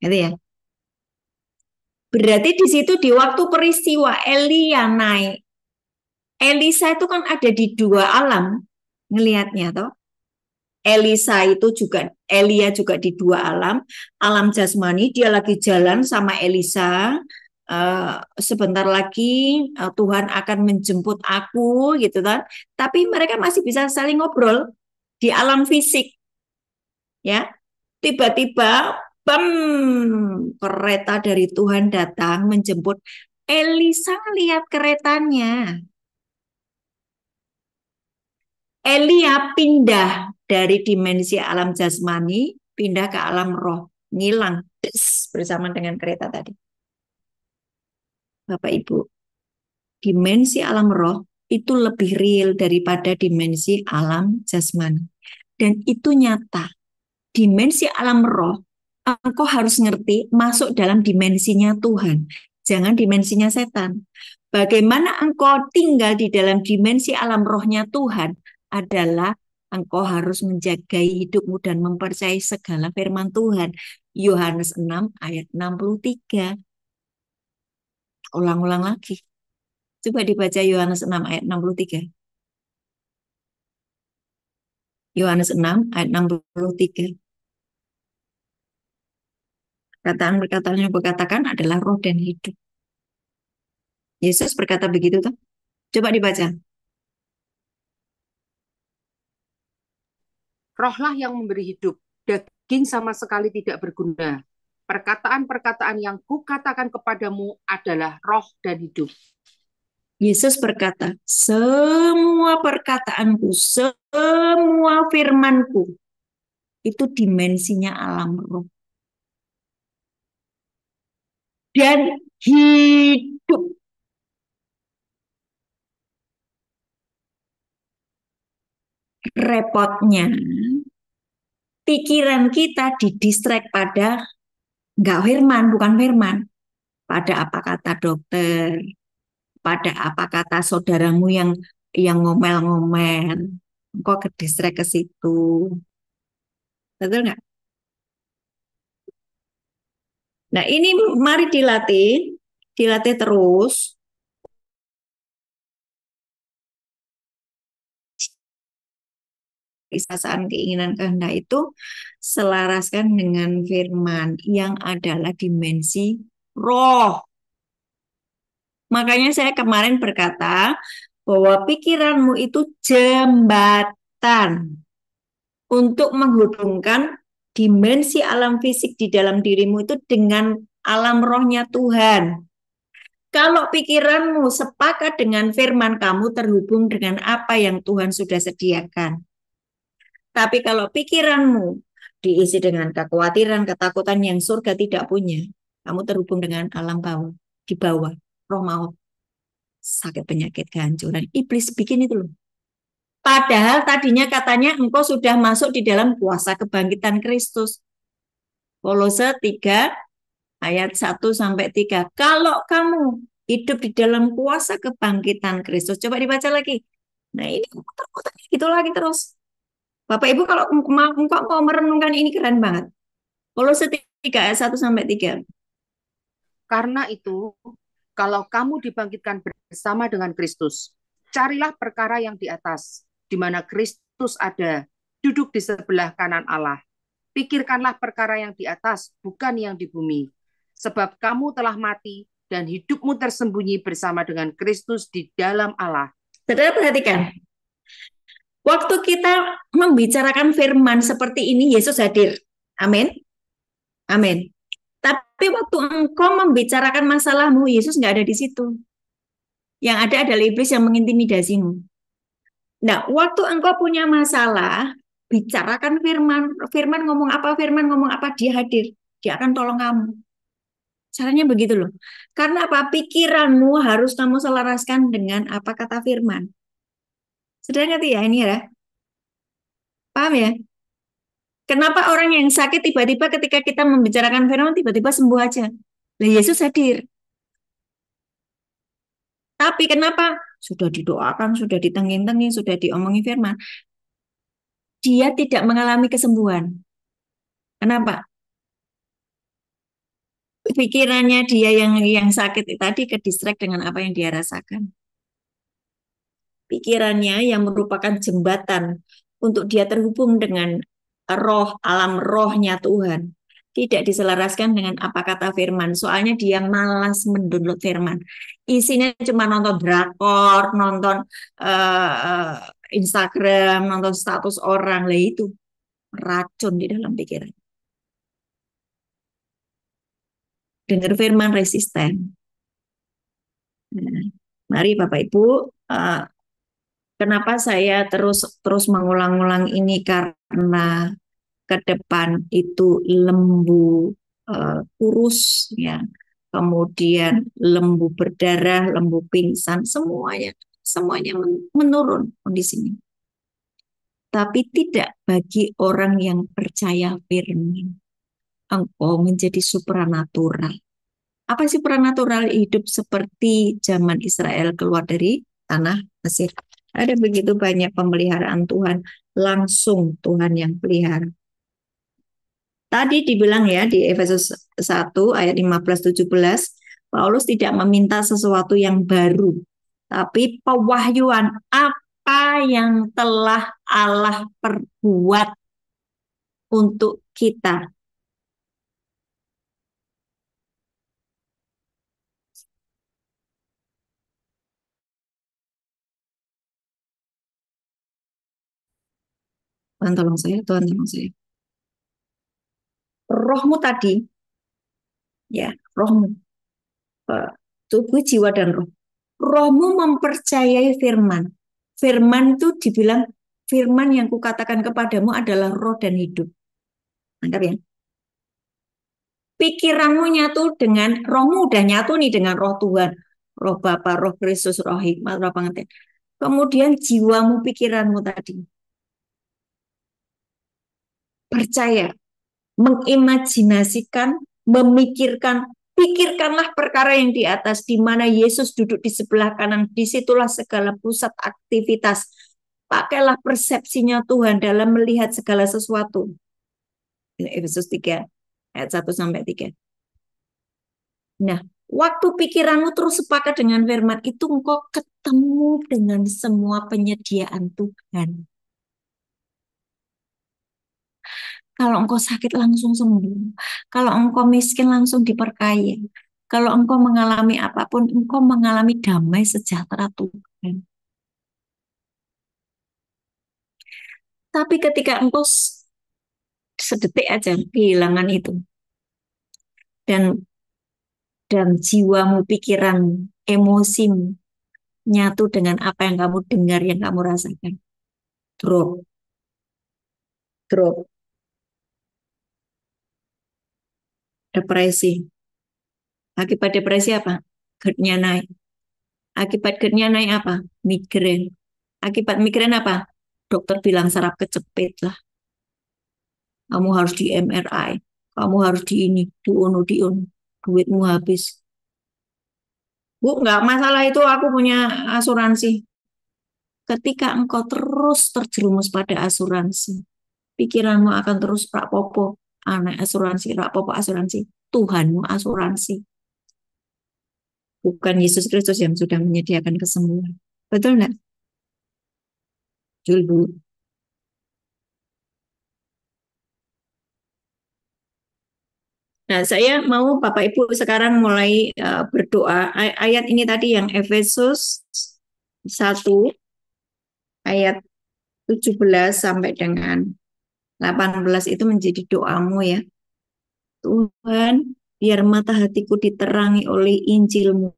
Gitu ya. Berarti di situ di waktu peristiwa Elia naik, Elisa itu kan ada di dua alam ngelihatnya toh. Elia juga di dua alam, alam jasmani dia lagi jalan sama Elisa. Sebentar lagi Tuhan akan menjemput aku gitu kan. Tapi mereka masih bisa saling ngobrol di alam fisik ya. Tiba-tiba bam, kereta dari Tuhan datang menjemput. Elisa lihat keretanya. Elia pindah dari dimensi alam jasmani, pindah ke alam roh, ngilang bersama dengan kereta tadi. Bapak Ibu, dimensi alam roh itu lebih real daripada dimensi alam jasmani. Dan itu nyata. Dimensi alam roh, engkau harus ngerti masuk dalam dimensinya Tuhan. Jangan dimensinya setan. Bagaimana engkau tinggal di dalam dimensi alam rohnya Tuhan adalah engkau harus menjagai hidupmu dan mempercayai segala firman Tuhan. Yohanes 6 ayat 63. Ulang-ulang lagi. Coba dibaca Yohanes 6 ayat 63. Yohanes 6 ayat 63. Perkataan-perkataan yang berkatakan adalah roh dan hidup. Yesus berkata begitu tuh. Coba dibaca. Rohlah yang memberi hidup, daging sama sekali tidak berguna. Perkataan-perkataan yang kukatakan kepadamu adalah roh dan hidup. Yesus berkata, semua perkataanku, semua firmanku, itu dimensinya alam roh. Dan hidup. Repotnya, pikiran kita didistract pada enggak firman, bukan firman. Pada apa kata dokter, pada apa kata saudaramu yang ngomel-ngomel. Kok ke distract ke situ. Betul nggak? Nah ini mari dilatih terus. Keisasaan keinginan kehendak itu selaraskan dengan firman yang adalah dimensi roh. Makanya saya kemarin berkata bahwa pikiranmu itu jembatan untuk menghubungkan dimensi alam fisik di dalam dirimu itu dengan alam rohnya Tuhan. Kalau pikiranmu sepakat dengan firman, kamu terhubung dengan apa yang Tuhan sudah sediakan. Tapi kalau pikiranmu diisi dengan kekhawatiran, ketakutan yang surga tidak punya, kamu terhubung dengan alam bawah, di bawah, roh maut, sakit penyakit kehancuran. Iblis bikin itu loh. Padahal tadinya katanya engkau sudah masuk di dalam kuasa kebangkitan Kristus. Kolose 3 ayat 1-3. Kalau kamu hidup di dalam kuasa kebangkitan Kristus, coba dibaca lagi. Nah ini muter-muter gitu lagi terus. Bapak Ibu kalau mau merenungkan ini keren banget. Kolose 3 ayat 1-3. Karena itu, kalau kamu dibangkitkan bersama dengan Kristus, carilah perkara yang di atas, di mana Kristus ada, duduk di sebelah kanan Allah. Pikirkanlah perkara yang di atas, bukan yang di bumi. Sebab kamu telah mati, dan hidupmu tersembunyi bersama dengan Kristus di dalam Allah. Saudara perhatikan, waktu kita membicarakan firman seperti ini, Yesus hadir. Amin. Amin. Tapi waktu engkau membicarakan masalahmu, Yesus nggak ada di situ. Yang ada adalah iblis yang mengintimidasimu. Nah, waktu engkau punya masalah, bicarakan firman ngomong apa, dia hadir. Dia akan tolong kamu. Caranya begitu loh. Karena apa? Pikiranmu harus kamu selaraskan dengan apa kata firman. Sudah ngerti ya ini ya? Paham ya? Kenapa orang yang sakit tiba-tiba ketika kita membicarakan firman tiba-tiba sembuh aja? Nah, Yesus hadir. Tapi kenapa? Sudah didoakan, sudah ditengin-tengin, sudah diomongi firman. Dia tidak mengalami kesembuhan. Kenapa? Pikirannya dia yang sakit tadi ke distract dengan apa yang dia rasakan. Pikirannya yang merupakan jembatan untuk dia terhubung dengan roh, alam rohnya Tuhan. Tidak diselaraskan dengan apa kata firman. Soalnya dia malas mendownload firman. Isinya cuma nonton drakor, nonton uh, Instagram, nonton status orang. Lah itu racun di dalam pikiran. Dengar firman resisten. Nah, mari Bapak Ibu, kenapa saya terus mengulang-ulang ini karena ke depan itu lembu kurus ya, kemudian lembu berdarah, lembu pingsan, semuanya menurun kondisinya. Tapi tidak bagi orang yang percaya firman. Engkau menjadi supranatural. Apa sih supranatural? Hidup seperti zaman Israel keluar dari tanah Mesir. Ada begitu banyak pemeliharaan Tuhan, langsung Tuhan yang pelihara. Tadi dibilang ya di Efesus 1 ayat 15-17, Paulus tidak meminta sesuatu yang baru, tapi pewahyuan apa yang telah Allah perbuat untuk kita. Tuhan tolong saya, Tuhan tolong saya. Rohmu tadi, ya, rohmu, tubuh, jiwa, dan roh. Rohmu mempercayai firman. Firman itu dibilang, firman yang kukatakan kepadamu adalah roh dan hidup. Mantap ya? Pikiranmu nyatu dengan, rohmu udah nyatu nih dengan roh Tuhan. Roh Bapa, roh Kristus, roh hikmat, roh pengertian. Kemudian jiwamu, pikiranmu tadi. Percaya, mengimajinasikan, memikirkan, pikirkanlah perkara yang di atas, di mana Yesus duduk di sebelah kanan, disitulah segala pusat aktivitas. Pakailah persepsinya Tuhan dalam melihat segala sesuatu. Efesus 3, ayat 1-3. Nah, waktu pikiranmu terus sepakat dengan firman itu, engkau ketemu dengan semua penyediaan Tuhan. Kalau engkau sakit langsung sembuh. Kalau engkau miskin langsung diperkaya. Kalau engkau mengalami apapun, engkau mengalami damai sejahtera Tuhan. Tapi ketika engkau sedetik aja kehilangan itu, dan jiwamu, pikiranmu, emosimu nyatu dengan apa yang kamu dengar, yang kamu rasakan, drop. Depresi. Akibat depresi apa? GERD-nya naik. Akibat GERD-nya naik apa? Migrain. Akibat migrain apa? Dokter bilang saraf kecepit lah. Kamu harus di MRI. Kamu harus di ini, di unu. Duitmu habis. Bu, nggak masalah itu, aku punya asuransi. Ketika engkau terus terjerumus pada asuransi, pikiranmu akan terus rapopo. Anak asuransi, rapopo asuransi. Tuhanmu asuransi. Bukan Yesus Kristus yang sudah menyediakan kesembuhan. Betul nggak? Betul, Bu. Nah, saya mau Bapak Ibu sekarang mulai berdoa. Ayat ini tadi yang Efesus 1 ayat 17 sampai dengan 18 itu menjadi doamu ya. Tuhan, biar mata hatiku diterangi oleh Injil-Mu.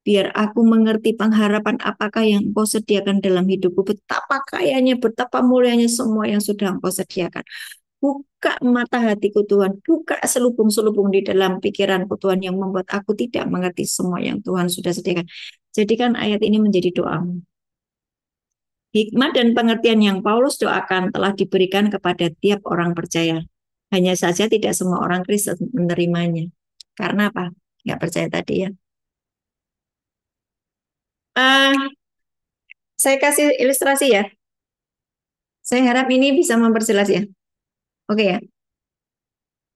Biar aku mengerti pengharapan apakah yang Engkau sediakan dalam hidupku. Betapa kayanya, betapa mulianya semua yang sudah Engkau sediakan. Buka mata hatiku Tuhan, buka selubung-selubung di dalam pikiranku Tuhan yang membuat aku tidak mengerti semua yang Tuhan sudah sediakan. Jadikan ayat ini menjadi doamu. Hikmat dan pengertian yang Paulus doakan telah diberikan kepada tiap orang percaya. Hanya saja tidak semua orang Kristen menerimanya. Karena apa? Nggak percaya tadi ya. Eh, saya kasih ilustrasi ya. Saya harap ini bisa memperjelas ya. Oke ya.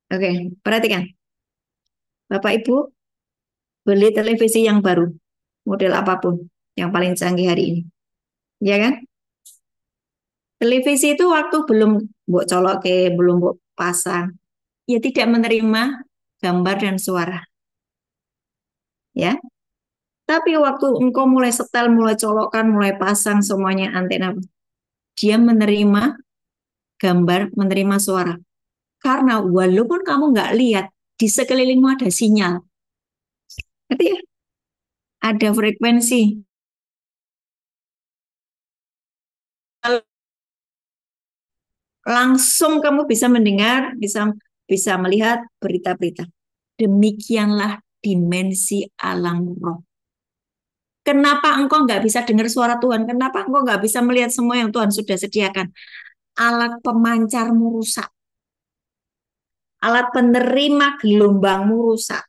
Oke, perhatikan. Bapak Ibu beli televisi yang baru, model apapun, yang paling canggih hari ini. Ya kan? Televisi itu waktu belum mbok colok ke, belum mbok pasang, ya tidak menerima gambar dan suara. Ya. Tapi waktu engkau mulai setel, mulai colokkan, mulai pasang semuanya antena, dia menerima gambar, menerima suara. Karena walaupun kamu nggak lihat, di sekelilingmu ada sinyal. Ngerti ya? Ada frekuensi. Langsung kamu bisa mendengar, bisa melihat berita-berita. Demikianlah dimensi alam roh. Kenapa engkau nggak bisa dengar suara Tuhan? Kenapa engkau nggak bisa melihat semua yang Tuhan sudah sediakan? Alat pemancarmu rusak. Alat penerima gelombangmu rusak.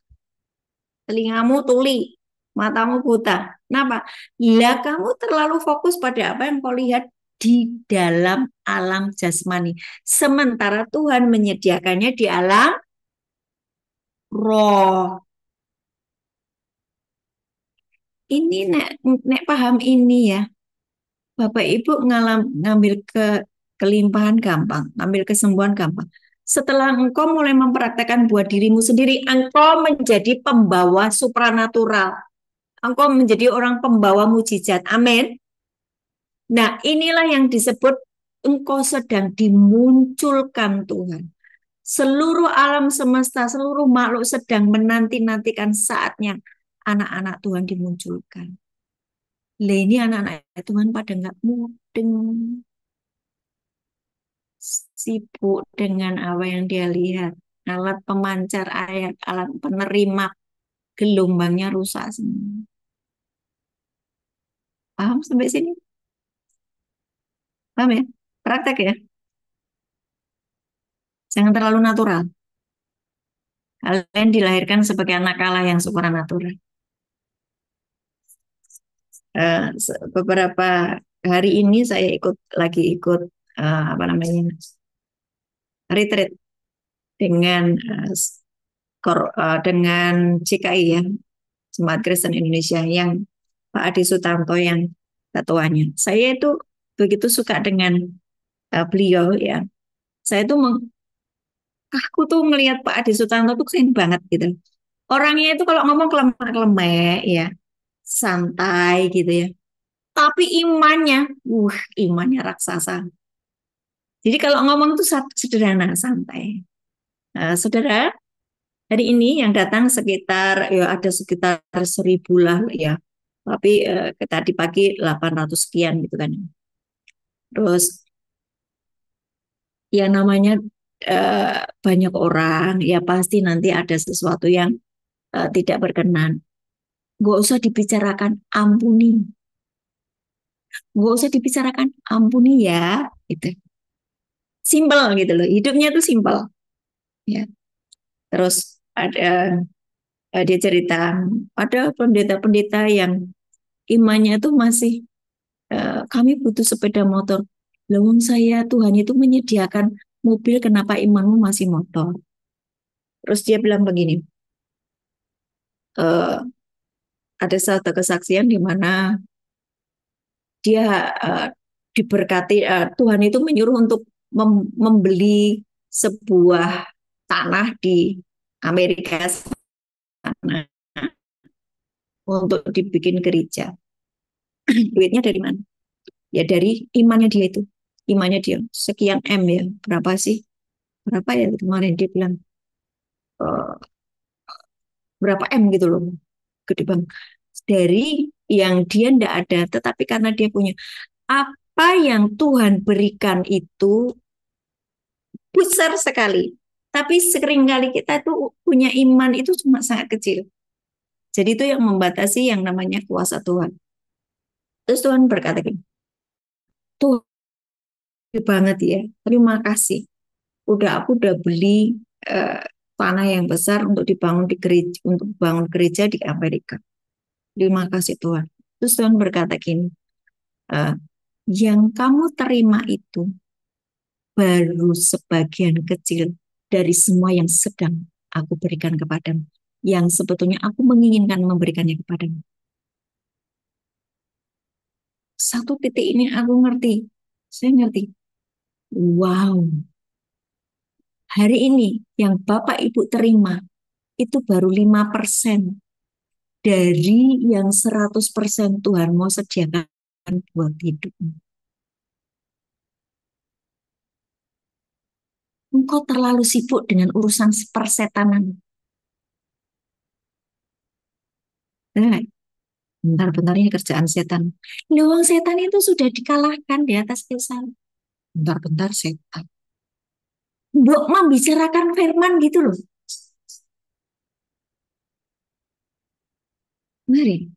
Telingamu tuli, matamu buta. Kenapa? Lah kamu terlalu fokus pada apa yang kau lihat di dalam alam jasmani. Sementara Tuhan menyediakannya di alam roh. Ini nek paham ini ya. Bapak Ibu ngambil kelimpahan gampang, ngambil kesembuhan gampang. Setelah engkau mulai mempraktekkan buat dirimu sendiri, engkau menjadi pembawa supranatural. Engkau menjadi orang pembawa mujizat. Amin. Nah, inilah yang disebut engkau sedang dimunculkan Tuhan. Seluruh alam semesta, seluruh makhluk sedang menanti-nantikan saatnya anak-anak Tuhan dimunculkan. Lah ini anak-anak Tuhan pada nggak mudeng, sibuk dengan apa yang dia lihat. Alat pemancar ayat, alat penerima gelombangnya rusak semua. Paham sampai sini? Paham ya? Praktek ya? Jangan terlalu natural. Kalian dilahirkan sebagai anak Allah yang supranatural. Beberapa hari ini saya lagi ikut apa namanya retreat dengan dengan CKI ya, Jemaat Kristen Indonesia yang Pak Adi Sutanto yang ketuanya. Saya itu begitu suka dengan beliau ya. Saya tuh aku tuh melihat Pak Adi Sutanto tuh keren banget gitu. Orangnya itu kalau ngomong kelemek ya, santai gitu ya. Tapi imannya raksasa. Jadi kalau ngomong itu sederhana, santai. Saudara, hari ini yang datang sekitar ya ada sekitar 1.000 lah ya. Tapi tadi pagi 800 sekian gitu kan. Terus ya namanya banyak orang, ya pasti nanti ada sesuatu yang tidak berkenan. Nggak usah dibicarakan, ampuni. Nggak usah dibicarakan, ampuni ya. Gitu. Simpel gitu loh. Hidupnya tuh simpel. Ya. Terus dia cerita, ada pendeta-pendeta yang imannya tuh masih, kami butuh sepeda motor. Lawang saya, Tuhan itu menyediakan mobil, kenapa imanmu masih motor? Terus dia bilang begini, ada satu kesaksian di mana dia diberkati, Tuhan itu menyuruh untuk membeli sebuah tanah di Amerika sana untuk dibikin gereja. Duitnya dari mana? Ya dari imannya dia itu. Imannya dia sekian M ya. Berapa sih? Berapa ya kemarin dia bilang uh, berapa M gitu loh. Gede banget. Dari yang dia ndak ada, tetapi karena dia punya apa yang Tuhan berikan itu besar sekali. Tapi seringkali kita tuh punya iman itu cuma sangat kecil. Jadi itu yang membatasi yang namanya kuasa Tuhan. Terus Tuhan berkata gini, Tuhan banget ya, terima kasih. Aku udah beli eh, tanah yang besar untuk dibangun di gereja, untuk bangun gereja di Amerika. Terima kasih Tuhan. Terus Tuhan berkata gini, eh, yang kamu terima itu baru sebagian kecil dari semua yang sedang aku berikan kepadamu. Yang sebetulnya aku menginginkan memberikannya kepadamu. Satu titik ini aku ngerti. Saya ngerti. Wow, hari ini yang Bapak Ibu terima itu baru 5% dari yang 100% Tuhan mau sediakan buat hidupmu. Engkau terlalu sibuk dengan urusan persetanan. Nah, bentar-bentar ini kerjaan setan. Loh, setan itu sudah dikalahkan di atas kisah. Bentar-bentar setan. Mbok membicarakan firman gitu loh. Mari,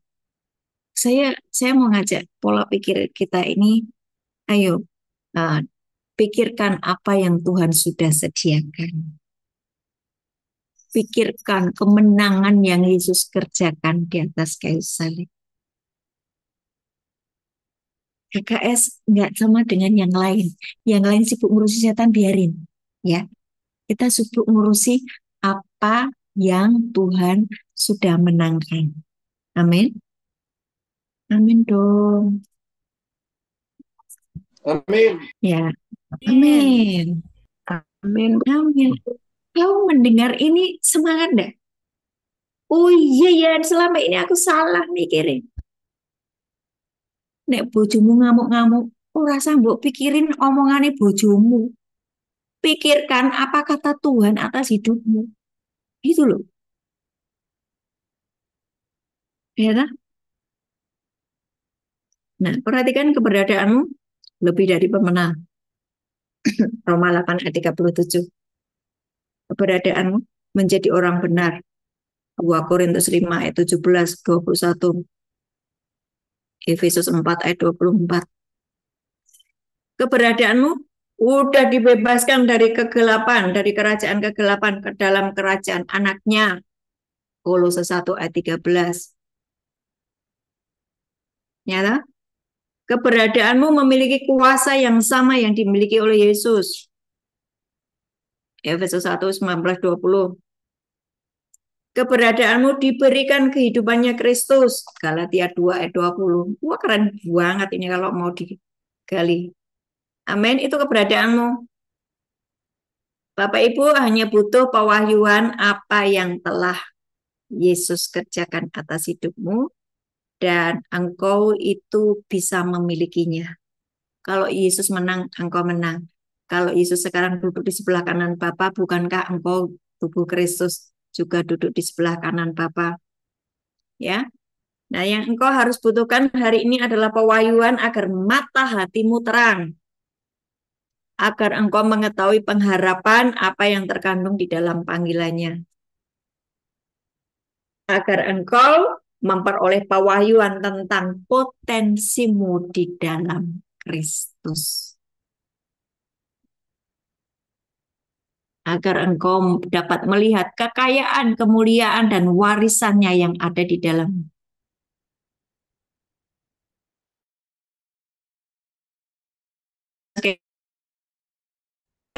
saya mau ngajak pola pikir kita ini. Ayo, uh, pikirkan apa yang Tuhan sudah sediakan. Pikirkan kemenangan yang Yesus kerjakan di atas kayu salib. KKS nggak sama dengan yang lain. Yang lain sibuk ngurusi setan, biarin. Ya, kita sibuk ngurusi apa yang Tuhan sudah menangkan. Amin. Amin dong. Amin. Ya, amin. Amin. Amin. Kamu mendengar ini semangat enggak? Oh iya ya, selama ini aku salah mikirin. Nek bojomu ngamuk-ngamuk, ora mbok pikirin omongane bojomu. Pikirkan apa kata Tuhan atas hidupmu. Gitu loh. Ya kan? Nah, perhatikan keberadaanmu lebih dari pemenang. Roma 8 ayat 37. Keberadaanmu menjadi orang benar. 2 Korintus 5 ayat 17, 21. Efesus 4 ayat 24. Keberadaanmu udah dibebaskan dari kegelapan, dari kerajaan kegelapan ke dalam kerajaan anaknya. Kolose 1 ayat 13. Ya, keberadaanmu memiliki kuasa yang sama yang dimiliki oleh Yesus. Efesus 1, 19-20. Keberadaanmu diberikan kehidupannya Kristus. Galatia 2 ayat 20. Wah, keren banget ini kalau mau digali. Amin, itu keberadaanmu. Bapak Ibu hanya butuh pewahyuan apa yang telah Yesus kerjakan atas hidupmu dan engkau itu bisa memilikinya. Kalau Yesus menang, engkau menang. Kalau Yesus sekarang duduk di sebelah kanan Bapa, bukankah engkau tubuh Kristus juga duduk di sebelah kanan Bapa? Ya. Nah, yang engkau harus butuhkan hari ini adalah pewahyuan agar mata hatimu terang. Agar engkau mengetahui pengharapan apa yang terkandung di dalam panggilannya. Agar engkau memperoleh pewahyuan tentang potensimu di dalam Kristus. Agar engkau dapat melihat kekayaan, kemuliaan, dan warisannya yang ada di dalam. Oke,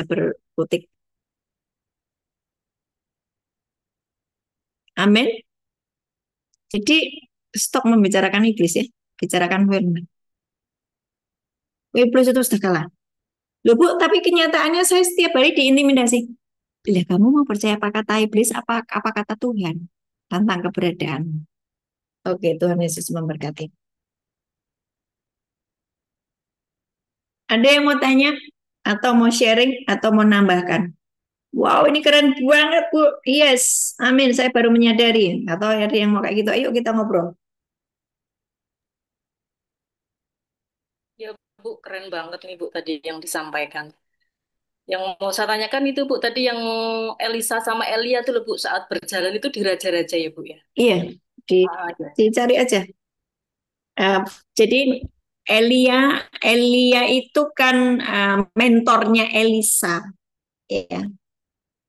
berkutik. Amin. Jadi stop membicarakan iblis ya, bicarakan firman. Iblis itu sudah kalah. Loh Bu, tapi kenyataannya saya setiap hari diintimidasi. Bila kamu mau percaya apa kata iblis, apa kata Tuhan tentang keberadaan. Oke, Tuhan Yesus memberkati. Ada yang mau tanya atau mau sharing atau mau nambahkan? Wow, ini keren banget, Bu. Yes, amin. Saya baru menyadari. Atau ada yang mau kayak gitu, ayo kita ngobrol. Ya Bu, keren banget nih Bu tadi yang disampaikan. Yang mau saya tanyakan itu Bu, tadi yang Elisa sama Elia itu loh Bu, saat berjalan itu di raja-raja ya Bu ya. Iya, Ya. dicari aja. Jadi Elia Elia itu kan mentornya Elisa, ya.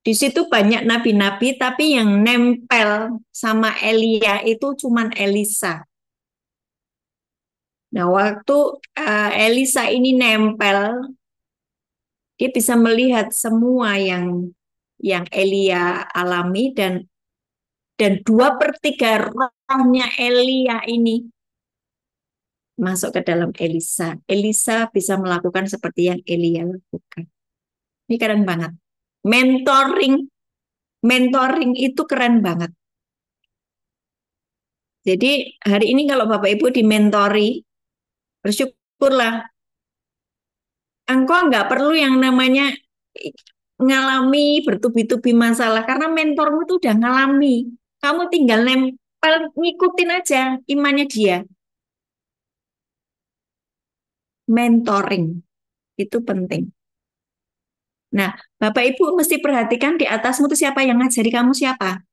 Di situ banyak nabi-nabi, tapi yang nempel sama Elia itu cuman Elisa. Nah, waktu Elisa ini nempel, dia bisa melihat semua yang Elia alami, dan 2/3 rohnya Elia ini masuk ke dalam Elisa. Elisa bisa melakukan seperti yang Elia lakukan. Ini keren banget. Mentoring, mentoring itu keren banget. Jadi hari ini kalau Bapak Ibu dimentori, bersyukurlah. Engkau nggak perlu yang namanya ngalami bertubi-tubi masalah, karena mentormu itu udah ngalami. Kamu tinggal nempel, ngikutin aja imannya dia. Mentoring itu penting. Nah, Bapak Ibu mesti perhatikan di atasmu itu siapa yang ngajari kamu siapa.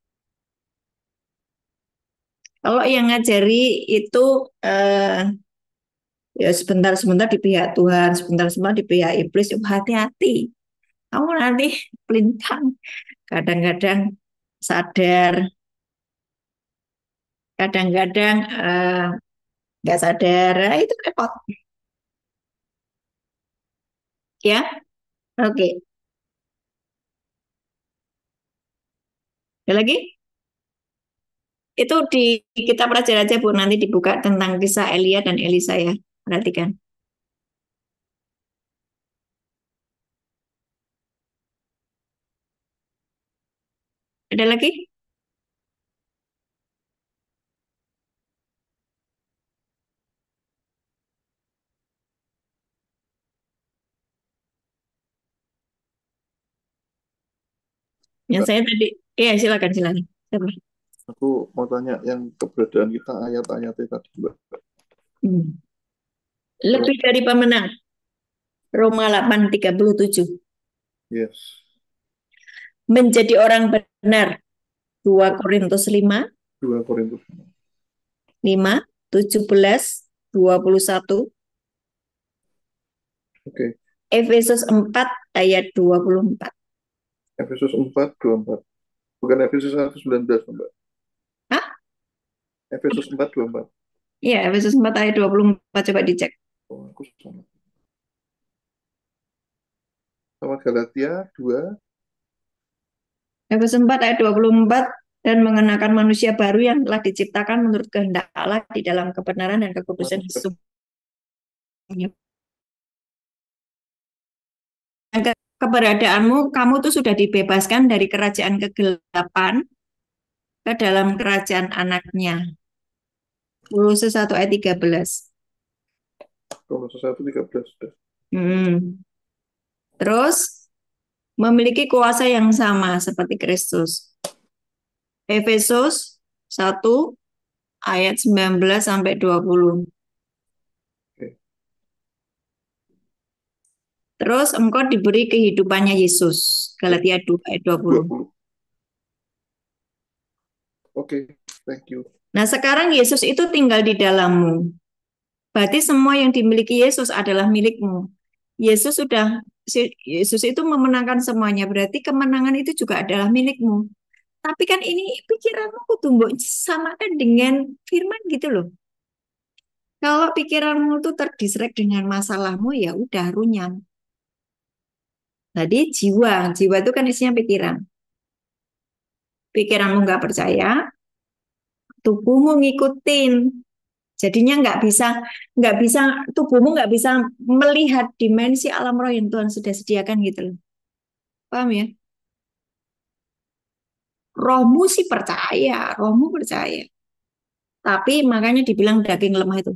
Kalau yang ngajari itu ya sebentar-sebentar di pihak Tuhan, sebentar-sebentar di pihak iblis, hati-hati. Kamu nanti pelintang. Kadang-kadang sadar, kadang-kadang nggak sadar. Nah, itu repot. Ya, oke. Ada lagi? Itu di kita pelajari aja Bu, nanti dibuka tentang kisah Elia dan Elisa ya. Perhatikan. Ada lagi? Yang Mbak, saya tadi, iya silakan silakan. Siapa? aku mau tanya yang keberadaan kita ayat-ayatnya tadi, Mbak. Hmm. Kalau Lebih dari pemenang. Roma 8:37. yes, Menjadi orang benar. 2 Korintus 5, 2 Korintus 17, 21. Oke, Efesus 4 ayat 24. Efesus 4:24. Bukan Efesus 1:19, Mbak. Hah? Efesus 4:24. Iya, Efesus 4 ayat 24, coba dicek. Oh, aku sama. Sama Galatia 2. Efesus 4 ayat 24, dan mengenakan manusia baru yang telah diciptakan menurut kehendak Allah di dalam kebenaran dan kekudusan sesungguhnya. Keberadaanmu, kamu tuh sudah dibebaskan dari kerajaan kegelapan ke dalam kerajaan anaknya. Kolose 1 ayat 13. Kolose 1:13 sudah. Terus memiliki kuasa yang sama seperti Kristus. Efesus 1 ayat 19 sampai 20. Oke. Terus engkau diberi kehidupannya Yesus. Galatia 2 ayat 20. 20. Oke, thank you. Nah, sekarang Yesus itu tinggal di dalammu. Berarti semua yang dimiliki Yesus adalah milikmu. Yesus itu memenangkan semuanya. Berarti kemenangan itu juga adalah milikmu. Tapi kan ini pikiranmu tumbuh samakan dengan firman gitu loh. Kalau pikiranmu tuh terdisrek dengan masalahmu, ya udah runyam. Jadi jiwa itu kan isinya pikiran. Pikiranmu nggak percaya, tubuhmu ngikutin. Jadinya nggak bisa tubuhmu nggak bisa melihat dimensi alam roh yang Tuhan sudah sediakan gitu loh. Paham ya? Rohmu sih percaya, rohmu percaya. Tapi makanya dibilang daging lemah itu.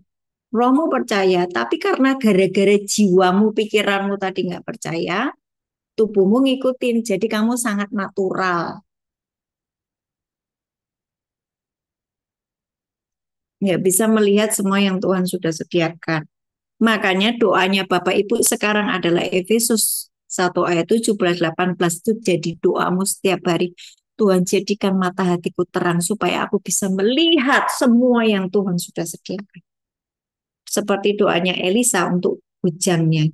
Rohmu percaya, tapi karena gara-gara jiwamu, pikiranmu tadi nggak percaya, tubuhmu ngikutin. Jadi kamu sangat natural. Nggak bisa melihat semua yang Tuhan sudah sediakan. Makanya doanya Bapak Ibu sekarang adalah Efesus 1 ayat 17-18 itu jadi doamu setiap hari. Tuhan, jadikan mata hatiku terang supaya aku bisa melihat semua yang Tuhan sudah sediakan. Seperti doanya Elisa untuk hujannya.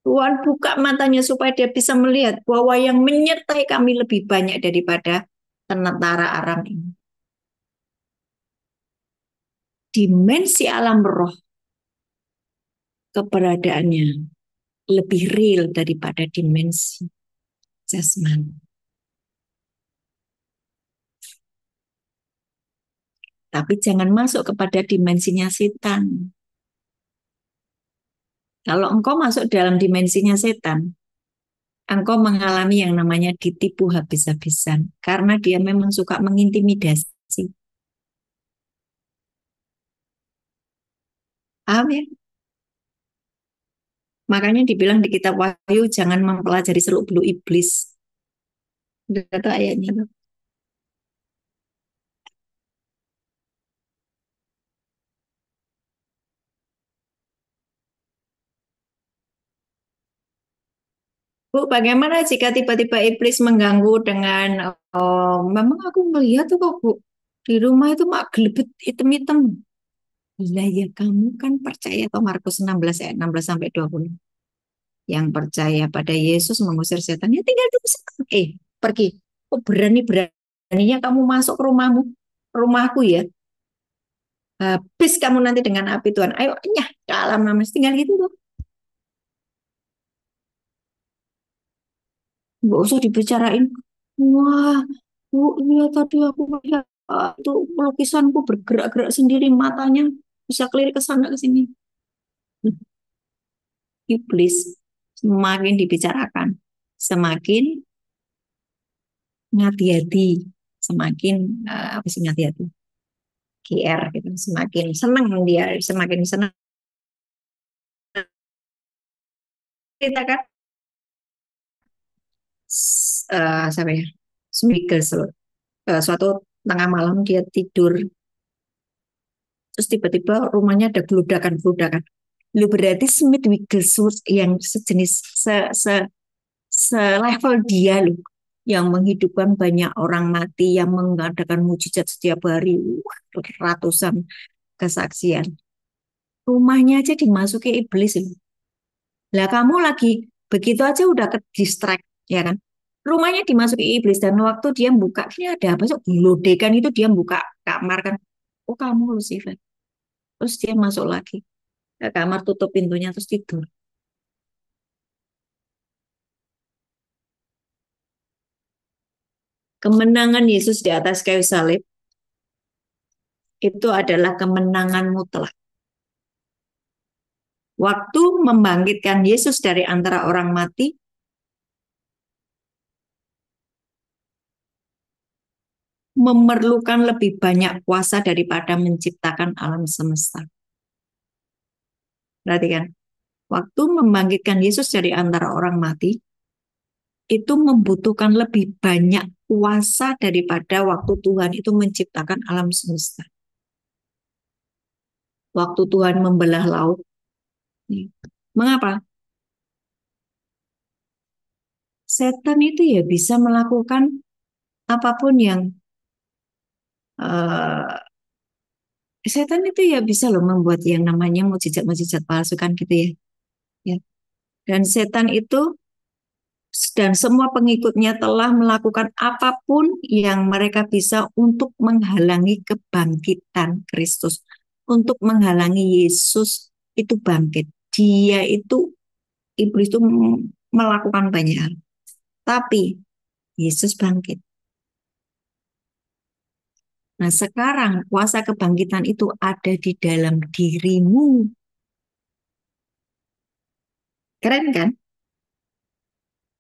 Tuhan buka matanya supaya dia bisa melihat bahwa yang menyertai kami lebih banyak daripada tentara Aram ini. Dimensi alam roh keberadaannya lebih real daripada dimensi jasmani. Tapi jangan masuk kepada dimensinya setan. Kalau engkau masuk dalam dimensinya setan, engkau mengalami yang namanya ditipu habis-habisan. Karena dia memang suka mengintimidasi. Paham ya? Makanya dibilang di kitab Wahyu, jangan mempelajari seluk-beluk iblis. Udah tahu ayatnya. Bu, bagaimana jika tiba-tiba iblis mengganggu dengan, oh, memang aku melihat tuh kok Bu, di rumah itu mak gelebet hitam-hitam. Iya ya, kamu kan percaya atau Markus 16 ayat 16 sampai 20. Yang percaya pada Yesus mengusir setan, ya tinggal tunggu setan. Pergi. Oh, berani-beraninya kamu masuk ke rumahmu, rumahku ya. Habis kamu nanti dengan api Tuhan. Ayo, nyah, ke alam nama. Tinggal gitu tuh. Nggak usah dibicarain. Wah, Bu, iya tadi aku melihat itu lukisanku bergerak-gerak sendiri, matanya bisa kelirik ke sana ke sini. Iblis semakin dibicarakan, semakin ngati-hati, semakin apa sih ngati-hati? GR gitu, semakin senang dia, semakin senang kita kan siapa ya? Smiggle, suatu tengah malam dia tidur, terus tiba-tiba rumahnya ada geludakan-geludakan. Lu berarti Smith Wigglesworth yang sejenis selevel dia loh, yang menghidupkan banyak orang mati, yang mengadakan mujizat setiap hari, ratusan kesaksian. Rumahnya aja dimasuki iblis loh. Lah kamu lagi begitu aja udah ke distract, ya kan? Rumahnya dimasuki iblis dan waktu dia buka, ini ada apa sih? Gelodekan itu dia buka kamar kan. Oh kamu Lucifer. Terus dia masuk lagi ke kamar, tutup pintunya terus tidur. Kemenangan Yesus di atas kayu salib itu adalah kemenangan mutlak. Waktu membangkitkan Yesus dari antara orang mati, memerlukan lebih banyak kuasa daripada menciptakan alam semesta. Perhatikan, waktu membangkitkan Yesus dari antara orang mati, itu membutuhkan lebih banyak kuasa daripada waktu Tuhan itu menciptakan alam semesta. Waktu Tuhan membelah laut. Mengapa? Setan itu ya bisa melakukan apapun yang setan itu ya bisa loh membuat yang namanya mujizat-mujizat palsu kan gitu ya. Ya. Dan setan itu dan semua pengikutnya telah melakukan apapun yang mereka bisa untuk menghalangi kebangkitan Kristus, untuk menghalangi Yesus itu bangkit. Dia itu, iblis itu melakukan banyak hal. Tapi Yesus bangkit. Nah sekarang kuasa kebangkitan itu ada di dalam dirimu. Keren kan?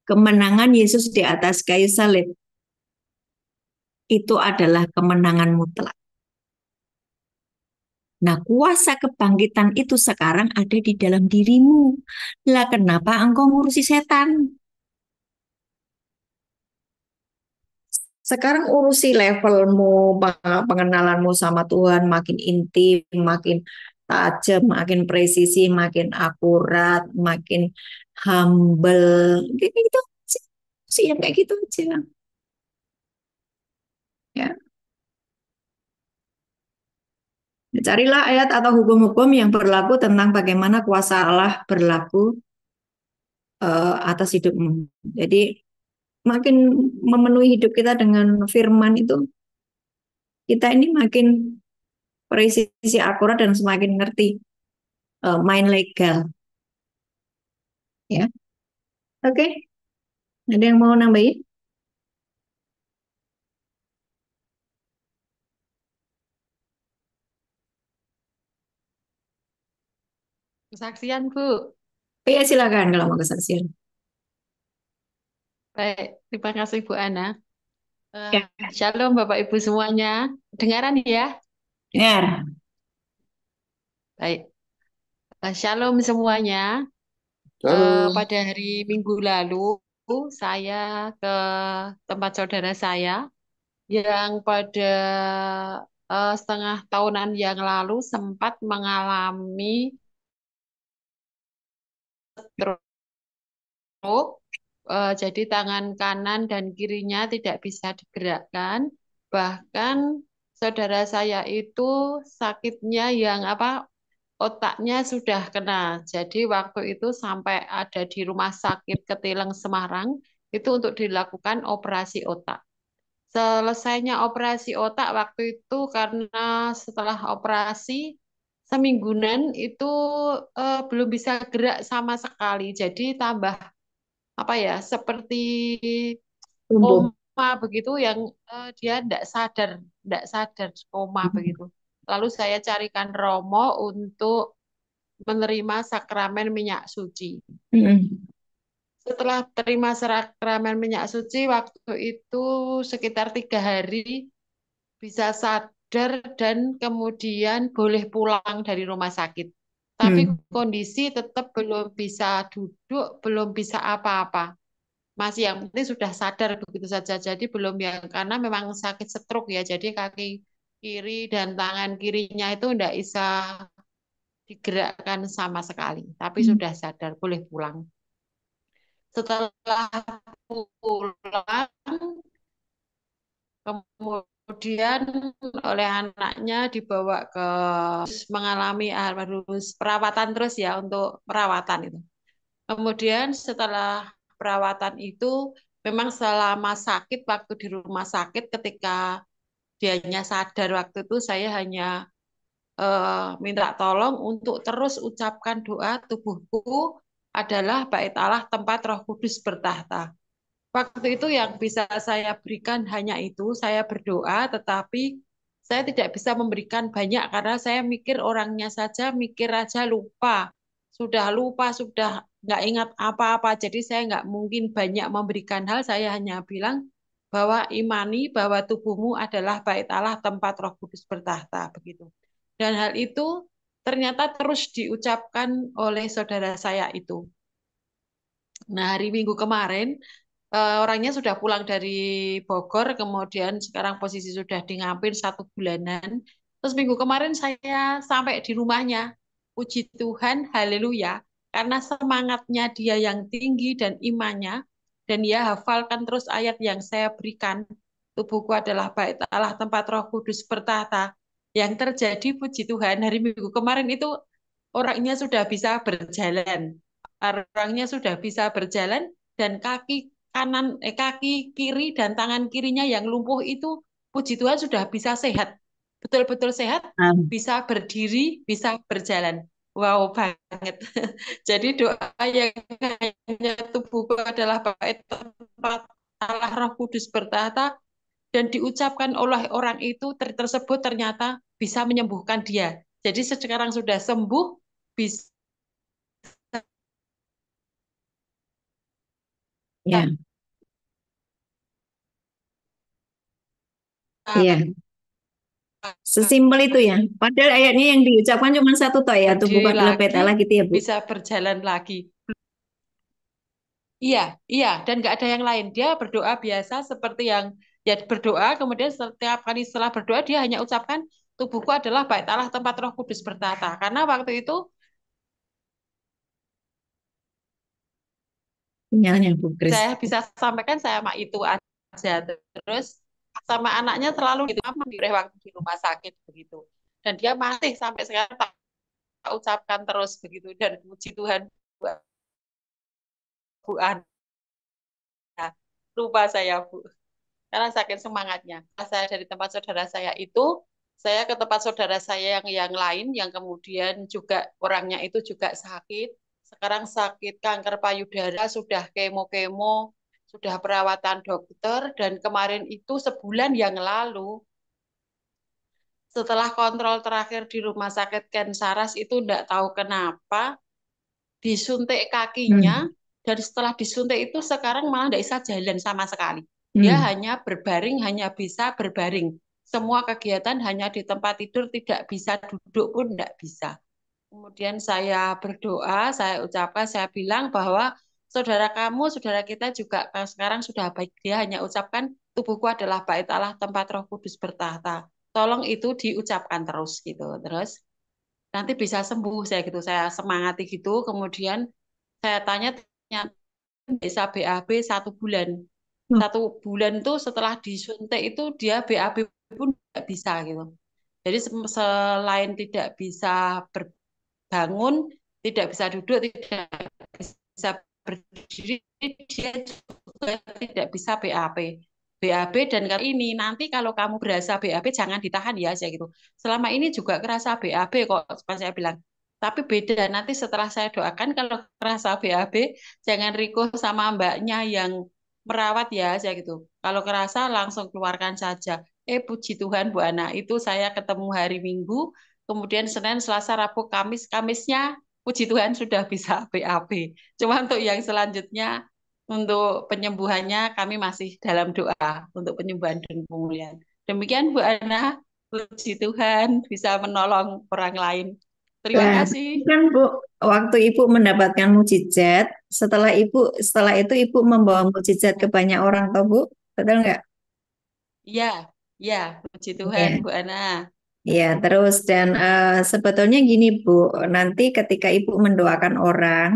Kemenangan Yesus di atas kayu salib itu adalah kemenangan mutlak. Nah, kuasa kebangkitan itu sekarang ada di dalam dirimu. Lah, kenapa engkau ngurusi setan? Sekarang urusi levelmu, pengenalanmu sama Tuhan makin intim, makin tajam, makin presisi, makin akurat, makin humble. Kayak gitu sih, sih yang kayak gitu aja. Ya, carilah ayat atau hukum-hukum yang berlaku tentang bagaimana kuasa Allah berlaku atas hidupmu. Jadi makin memenuhi hidup kita dengan firman itu, kita ini makin presisi akurat dan semakin ngerti main legal. Ya, oke. Ada yang mau nambahin? Kesaksian, Bu. Iya, silakan kalau mau kesaksian. Baik, terima kasih Bu Ana. Ya, Shalom Bapak Ibu semuanya. Dengaran ya? ya. Baik. Shalom semuanya. Halo. Pada hari Minggu lalu, saya ke tempat saudara saya yang pada setengah tahunan yang lalu sempat mengalami stroke. Jadi tangan kanan dan kirinya tidak bisa digerakkan. Bahkan saudara saya itu sakitnya yang otaknya sudah kena. Jadi waktu itu sampai ada di Rumah Sakit Ketileng Semarang itu untuk dilakukan operasi otak. Selesainya operasi otak waktu itu karena setelah operasi semingguan itu belum bisa gerak sama sekali. Jadi tambah seperti Tumbuh. koma begitu yang dia tidak sadar koma begitu. Lalu saya carikan Romo untuk menerima sakramen minyak suci. Setelah terima sakramen minyak suci waktu itu sekitar 3 hari bisa sadar dan kemudian boleh pulang dari rumah sakit. Tapi kondisi tetap belum bisa duduk, belum bisa apa-apa. Masih yang penting sudah sadar begitu saja. Jadi belum yang karena memang sakit stroke ya. Jadi kaki kiri dan tangan kirinya itu tidak bisa digerakkan sama sekali. Tapi sudah sadar, boleh pulang. Setelah pulang, kemudian oleh anaknya dibawa ke mengalami harus perawatan terus ya untuk perawatan itu. Kemudian setelah perawatan itu memang selama sakit waktu di rumah sakit ketika dianya sadar waktu itu saya hanya minta tolong untuk terus ucapkan doa tubuhku adalah bait Allah tempat Roh Kudus bertahta. Waktu itu yang bisa saya berikan hanya itu, saya berdoa tetapi saya tidak bisa memberikan banyak karena saya mikir orangnya saja, mikir aja lupa. Sudah lupa, sudah nggak ingat apa-apa. Jadi saya nggak mungkin banyak memberikan hal, saya hanya bilang bahwa imani bahwa tubuhmu adalah bait Allah tempat Roh Kudus bertahta begitu. Dan hal itu ternyata terus diucapkan oleh saudara saya itu. Nah, hari Minggu kemarin orangnya sudah pulang dari Bogor, kemudian sekarang posisi sudah di Ngampin 1 bulanan. Terus minggu kemarin saya sampai di rumahnya. Puji Tuhan, haleluya. Karena semangatnya dia yang tinggi dan imannya, dan dia hafalkan terus ayat yang saya berikan. Tubuhku adalah bait Allah tempat Roh Kudus bertahta. Yang terjadi puji Tuhan, hari Minggu kemarin itu orangnya sudah bisa berjalan. Orangnya sudah bisa berjalan dan kaki kiri dan tangan kirinya yang lumpuh itu puji Tuhan sudah bisa sehat. Betul-betul sehat, bisa berdiri, bisa berjalan. Wow banget. Jadi doa yang hanya tubuhku adalah bait tempat Allah Roh Kudus bertahta dan diucapkan oleh orang itu tersebut ternyata bisa menyembuhkan dia. Jadi sekarang sudah sembuh, bisa Ya. Iya. Sesimpel itu ya. Padahal ayatnya yang diucapkan cuma satu toh ya. Tubuhku adalah bait Allah gitu ya, Bu. bisa berjalan lagi. Iya, iya, dan nggak ada yang lain. Dia berdoa biasa seperti yang ya berdoa, kemudian setiap kali setelah berdoa dia hanya ucapkan tubuhku adalah bait Allah tempat Roh Kudus bertata. Karena waktu itu Sinyalnya Bu Kris. saya bisa sampaikan saya mah itu aja. Terus sama anaknya selalu gitu, apa waktu di rumah sakit begitu. Dan dia masih sampai sekarang tak ucapkan terus begitu. Dan puji Tuhan buat Bu Ana. Lupa saya Bu. Karena saking semangatnya. Saya dari tempat saudara saya itu, saya ke tempat saudara saya yang lain, yang kemudian juga orangnya itu juga sakit. Sekarang sakit kanker payudara, sudah kemo-kemo, sudah perawatan dokter, dan kemarin itu sebulan yang lalu, setelah kontrol terakhir di rumah sakit Ken Saras itu enggak tahu kenapa, disuntik kakinya, Hmm. dan setelah disuntik itu sekarang malah tidak bisa jalan sama sekali. Dia Hmm. hanya berbaring, hanya bisa berbaring. Semua kegiatan hanya di tempat tidur, tidak bisa duduk pun tidak bisa. Kemudian saya berdoa, saya ucapkan, saya bilang bahwa saudara kamu, saudara kita juga sekarang sudah baik. Dia hanya ucapkan, tubuhku adalah bait Allah, tempat Roh Kudus bertahta. Tolong itu diucapkan terus gitu. Terus nanti bisa sembuh saya gitu. Saya semangati gitu. Kemudian saya tanya, bisa BAB 1 bulan. Hmm. 1 bulan itu setelah disuntik itu dia BAB pun tidak bisa gitu. Jadi selain tidak bisa berbangun, tidak bisa duduk, tidak bisa berdiri, dia juga tidak bisa BAB. BAB dan kali ini nanti kalau kamu berasa BAB jangan ditahan ya saya gitu. Selama ini juga kerasa BAB kok, saya bilang. Tapi beda nanti setelah saya doakan kalau kerasa BAB jangan rikuh sama mbaknya yang merawat ya saya gitu. Kalau kerasa langsung keluarkan saja. Puji Tuhan Bu Ana, itu saya ketemu hari Minggu, kemudian Senin, Selasa, Rabu, Kamis, Kamisnya puji Tuhan sudah bisa BAB. Cuma untuk yang selanjutnya, untuk penyembuhannya kami masih dalam doa untuk penyembuhan dan pemulihan. Demikian Bu Ana, puji Tuhan bisa menolong orang lain. Terima Nah, kasih. kan Bu, waktu Ibu mendapatkan mukjizat, setelah itu Ibu membawa mukjizat ke banyak orang, toh Bu? Betul nggak? Iya, iya, puji Tuhan Iya. Bu Ana. Iya, terus dan sebetulnya gini Bu, nanti ketika Ibu mendoakan orang,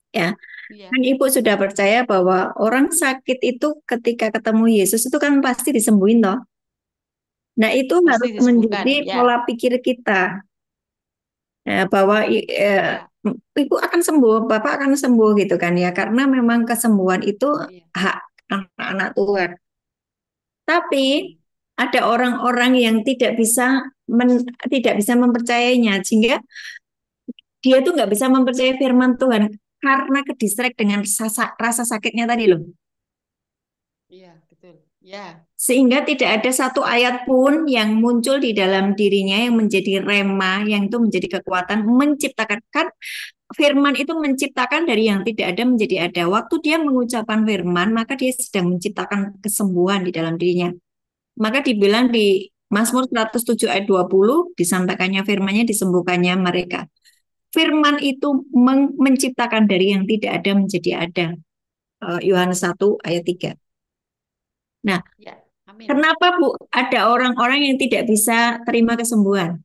ya, Iya, kan Ibu sudah percaya bahwa orang sakit itu ketika ketemu Yesus itu kan pasti disembuhin toh. Nah, itu pasti harus disembuhkan. menjadi Ya, pola pikir kita. Bahwa ya, ibu akan sembuh, bapak akan sembuh gitu kan ya, karena memang kesembuhan itu iya. hak anak-anak Tuhan. Tapi Hmm. ada orang-orang yang tidak bisa mempercayainya, sehingga dia tuh nggak bisa mempercayai firman Tuhan karena kedistrek dengan rasa sakitnya tadi loh. Iya, betul. Ya, Sehingga tidak ada satu ayat pun yang muncul di dalam dirinya yang menjadi rema, yang itu menjadi kekuatan menciptakan. Kan firman itu menciptakan dari yang tidak ada menjadi ada. Waktu dia mengucapkan firman, maka dia sedang menciptakan kesembuhan di dalam dirinya. Maka dibilang di Mazmur 107 ayat 20, disampaikannya firmannya, disembuhkannya mereka. Firman itu menciptakan dari yang tidak ada menjadi ada. Yohanes 1 ayat 3. Nah, ya. Amin. kenapa Bu ada orang-orang yang tidak bisa terima kesembuhan?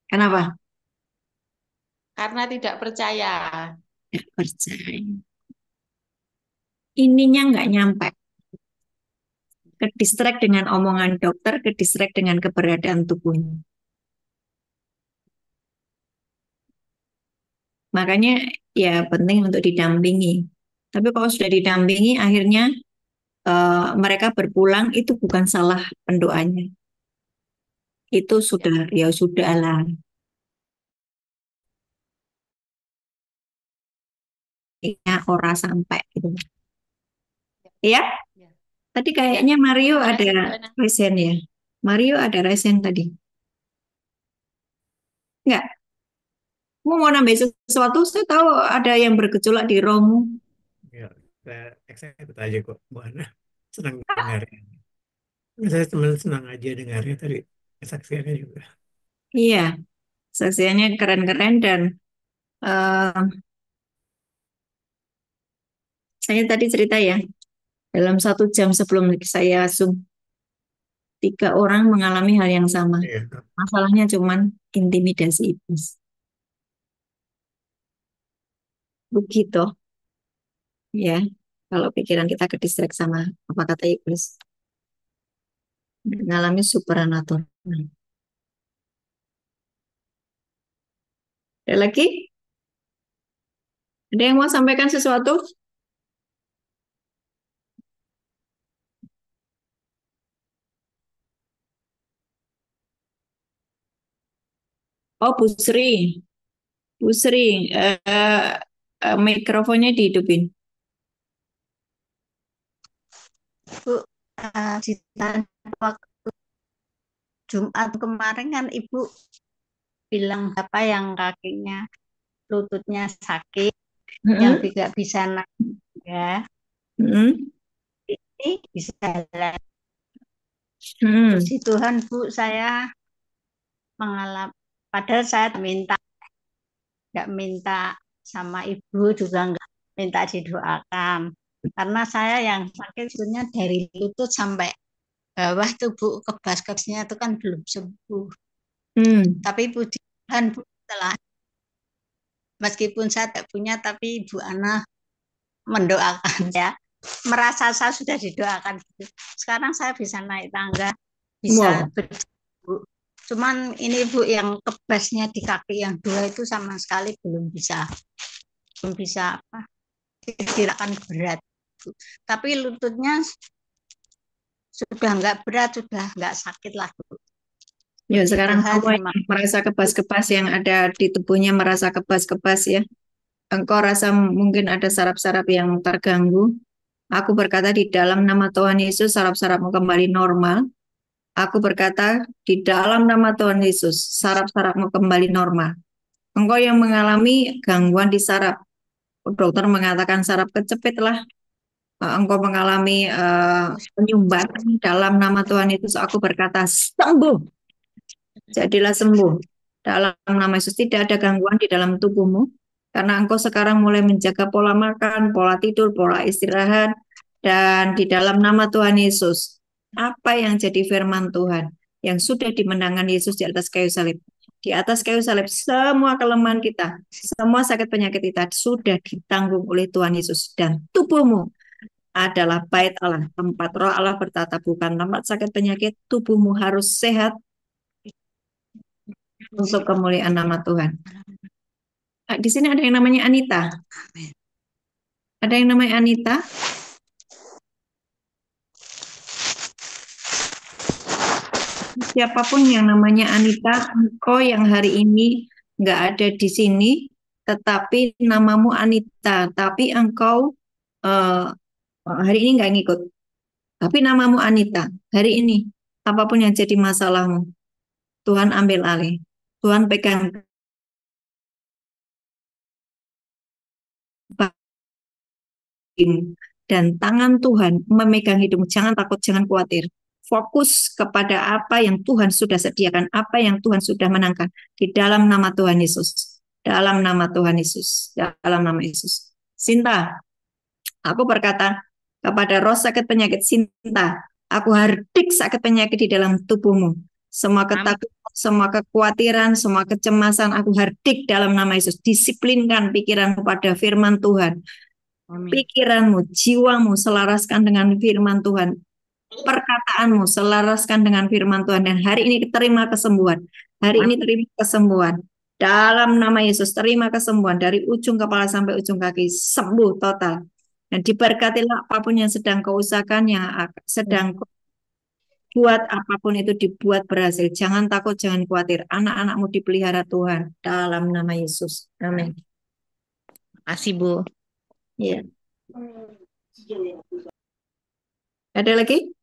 Kenapa? Karena tidak percaya. Tidak percaya. Ininya nggak nyampe. Kedistrek dengan omongan dokter, kedistrek dengan keberadaan tubuhnya. Makanya ya penting untuk didampingi. Tapi kalau sudah didampingi, akhirnya mereka berpulang itu bukan salah pendoanya. Itu Ya, sudah ya sudahlah. Ya ora sampai gitu. Ya, ya, tadi ya. kayaknya Mario Terima ada kasih Bu Ana. resen ya. Mario ada resen tadi. Enggak, mau nambah sesuatu, saya tahu ada yang bergejolak di Romo. Ya, saya excited aja kok, Bu Ana. Senang dengarnya. Saya cuma senang aja dengarnya tadi. Kesaksiannya juga. Iya, saksiannya keren-keren dan eh, saya tadi cerita ya, dalam 1 jam sebelum saya Zoom, 3 orang mengalami hal yang sama. Iya. Masalahnya cuman intimidasi iblis. Begitu ya. Kalau pikiran kita ke distract sama apa kata iblis, mengalami supernatural. Ada lagi? Ada yang mau sampaikan sesuatu? Oh, Bu Sri. Bu Sri, mikrofonnya dihidupin. Bu, di waktu Jumat kemarin kan Ibu bilang apa yang kakinya, lututnya sakit, yang Mm-mm. tidak bisa naik ya, Mm-mm. ini bisa jalan. Mm-mm. Puji Tuhan Bu, saya mengalami, padahal saya nggak minta sama Ibu juga nggak minta didoakan. Karena saya yang sakit sebenarnya dari lutut sampai bawah tuh Bu, kebas-kebasnya itu kan belum sembuh. Tapi puji Tuhan Bu, setelah meskipun saya tidak punya, tapi Ibu Ana mendoakan ya. Merasa saya sudah didoakan gitu. Sekarang saya bisa naik tangga, bisa Wow. Bu. Cuman ini Bu, yang kebasnya di kaki yang 2 itu sama sekali belum bisa apa, gerakan berat Bu. Tapi lututnya sudah nggak berat, sudah nggak sakit lah Bu. Ya, Puji sekarang Tuhan, semua terima yang merasa kebas-kebas yang ada di tubuhnya merasa kebas-kebas ya. Engkau rasa mungkin ada saraf-saraf yang terganggu. Aku berkata di dalam nama Tuhan Yesus, saraf-sarafmu kembali normal. Aku berkata di dalam nama Tuhan Yesus, saraf-sarafmu kembali normal. Engkau yang mengalami gangguan di saraf, dokter mengatakan saraf kecepit lah. Engkau mengalami penyumbatan dalam nama Tuhan Yesus. Aku berkata sembuh, jadilah sembuh. Dalam nama Yesus tidak ada gangguan di dalam tubuhmu. Karena engkau sekarang mulai menjaga pola makan, pola tidur, pola istirahat. Dan di dalam nama Tuhan Yesus, apa yang jadi firman Tuhan yang sudah dimenangkan Yesus di atas kayu salib. Di atas kayu salib, semua kelemahan kita, semua sakit penyakit kita sudah ditanggung oleh Tuhan Yesus. Dan tubuhmu adalah bait Allah, tempat roh Allah bertata, bukan tempat sakit penyakit. Tubuhmu harus sehat untuk kemuliaan nama Tuhan. Nah, di sini ada yang namanya Anita. Ada yang namanya Anita? Siapapun yang namanya Anita, engkau yang hari ini nggak ada di sini, tetapi namamu Anita, tapi engkau hari ini nggak ngikut. Tapi namamu Anita, hari ini apapun yang jadi masalahmu, Tuhan ambil alih. Tuhan pegang dan tangan Tuhan memegang hidupmu. Jangan takut, jangan khawatir. Fokus kepada apa yang Tuhan sudah sediakan, apa yang Tuhan sudah menangkan di dalam nama Tuhan Yesus. Dalam nama Tuhan Yesus. Dalam nama Yesus. Sinta, aku berkata kepada roh sakit penyakit, Sinta, aku hardik sakit penyakit di dalam tubuhmu. Semua ketakutan, semua kekhawatiran, semua kecemasan, aku hardik dalam nama Yesus. Disiplinkan pikiranmu pada firman Tuhan. Pikiranmu, jiwamu selaraskan dengan firman Tuhan. Perkataanmu selaraskan dengan firman Tuhan. Dan hari ini terima kesembuhan. Hari ini terima kesembuhan. Dalam nama Yesus terima kesembuhan. Dari ujung kepala sampai ujung kaki. Sembuh total. Dan diberkatilah apapun yang sedang kau usahakan, yang sedang kau buat, apapun itu dibuat berhasil. Jangan takut, jangan khawatir. Anak-anakmu dipelihara Tuhan. Dalam nama Yesus. Amin. kasih Bu. Ya. Ada lagi?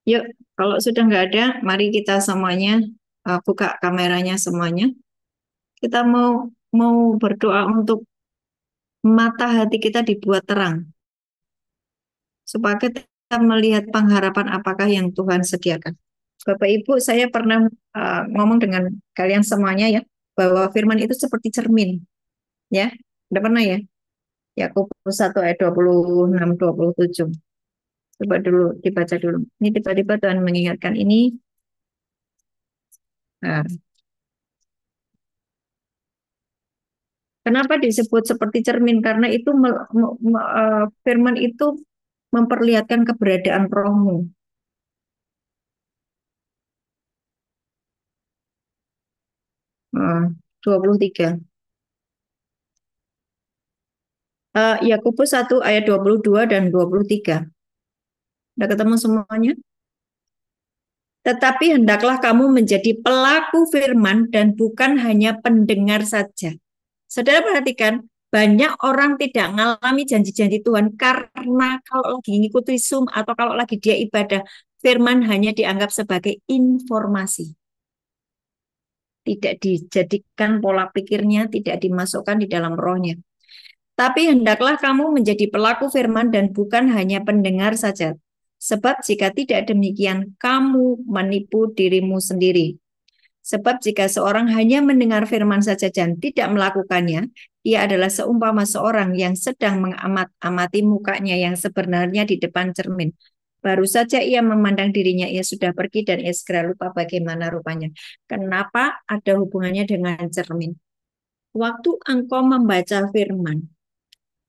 Yuk, kalau sudah nggak ada, mari kita semuanya buka kameranya semuanya. Kita mau berdoa untuk mata hati kita dibuat terang, supaya kita melihat pengharapan apakah yang Tuhan sediakan. Bapak Ibu, saya pernah ngomong dengan kalian semuanya ya, bahwa firman itu seperti cermin. Ya, udah pernah ya? Yakobus 1 ayat 26-27. Coba dulu dibaca dulu. Ini tiba-tiba Tuhan mengingatkan ini. Nah, kenapa disebut seperti cermin? Karena itu firman itu memperlihatkan keberadaan rohmu. 23. Yakobus 1 ayat 22 dan 23. Udah ketemu semuanya? Tetapi hendaklah kamu menjadi pelaku firman dan bukan hanya pendengar saja. Saudara perhatikan, banyak orang tidak mengalami janji-janji Tuhan karena kalau lagi ngikuti Zoom atau kalau lagi dia ibadah, firman hanya dianggap sebagai informasi. Tidak dijadikan pola pikirnya, tidak dimasukkan di dalam rohnya. Tapi hendaklah kamu menjadi pelaku firman dan bukan hanya pendengar saja. Sebab jika tidak demikian, kamu menipu dirimu sendiri. Sebab jika seorang hanya mendengar firman saja dan tidak melakukannya, ia adalah seumpama seorang yang sedang mengamati mukanya yang sebenarnya di depan cermin. Baru saja ia memandang dirinya, ia sudah pergi dan ia segera lupa bagaimana rupanya. Kenapa ada hubungannya dengan cermin? Waktu engkau membaca firman,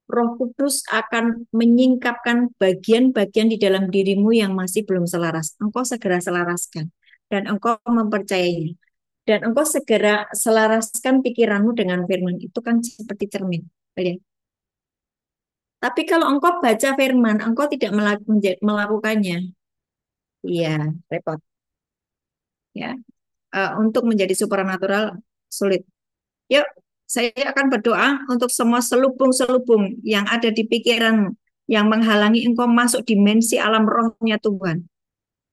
Roh Kudus akan menyingkapkan bagian-bagian di dalam dirimu yang masih belum selaras. Engkau segera selaraskan dan engkau mempercayainya. Dan engkau segera selaraskan pikiranmu dengan firman. Itu kan seperti cermin. Lihat. Tapi kalau engkau baca firman, engkau tidak melakukannya. Iya, repot. Ya, untuk menjadi supranatural sulit. Yuk, saya akan berdoa untuk semua selubung-selubung yang ada di pikiranmu, yang menghalangi engkau masuk dimensi alam rohnya Tuhan.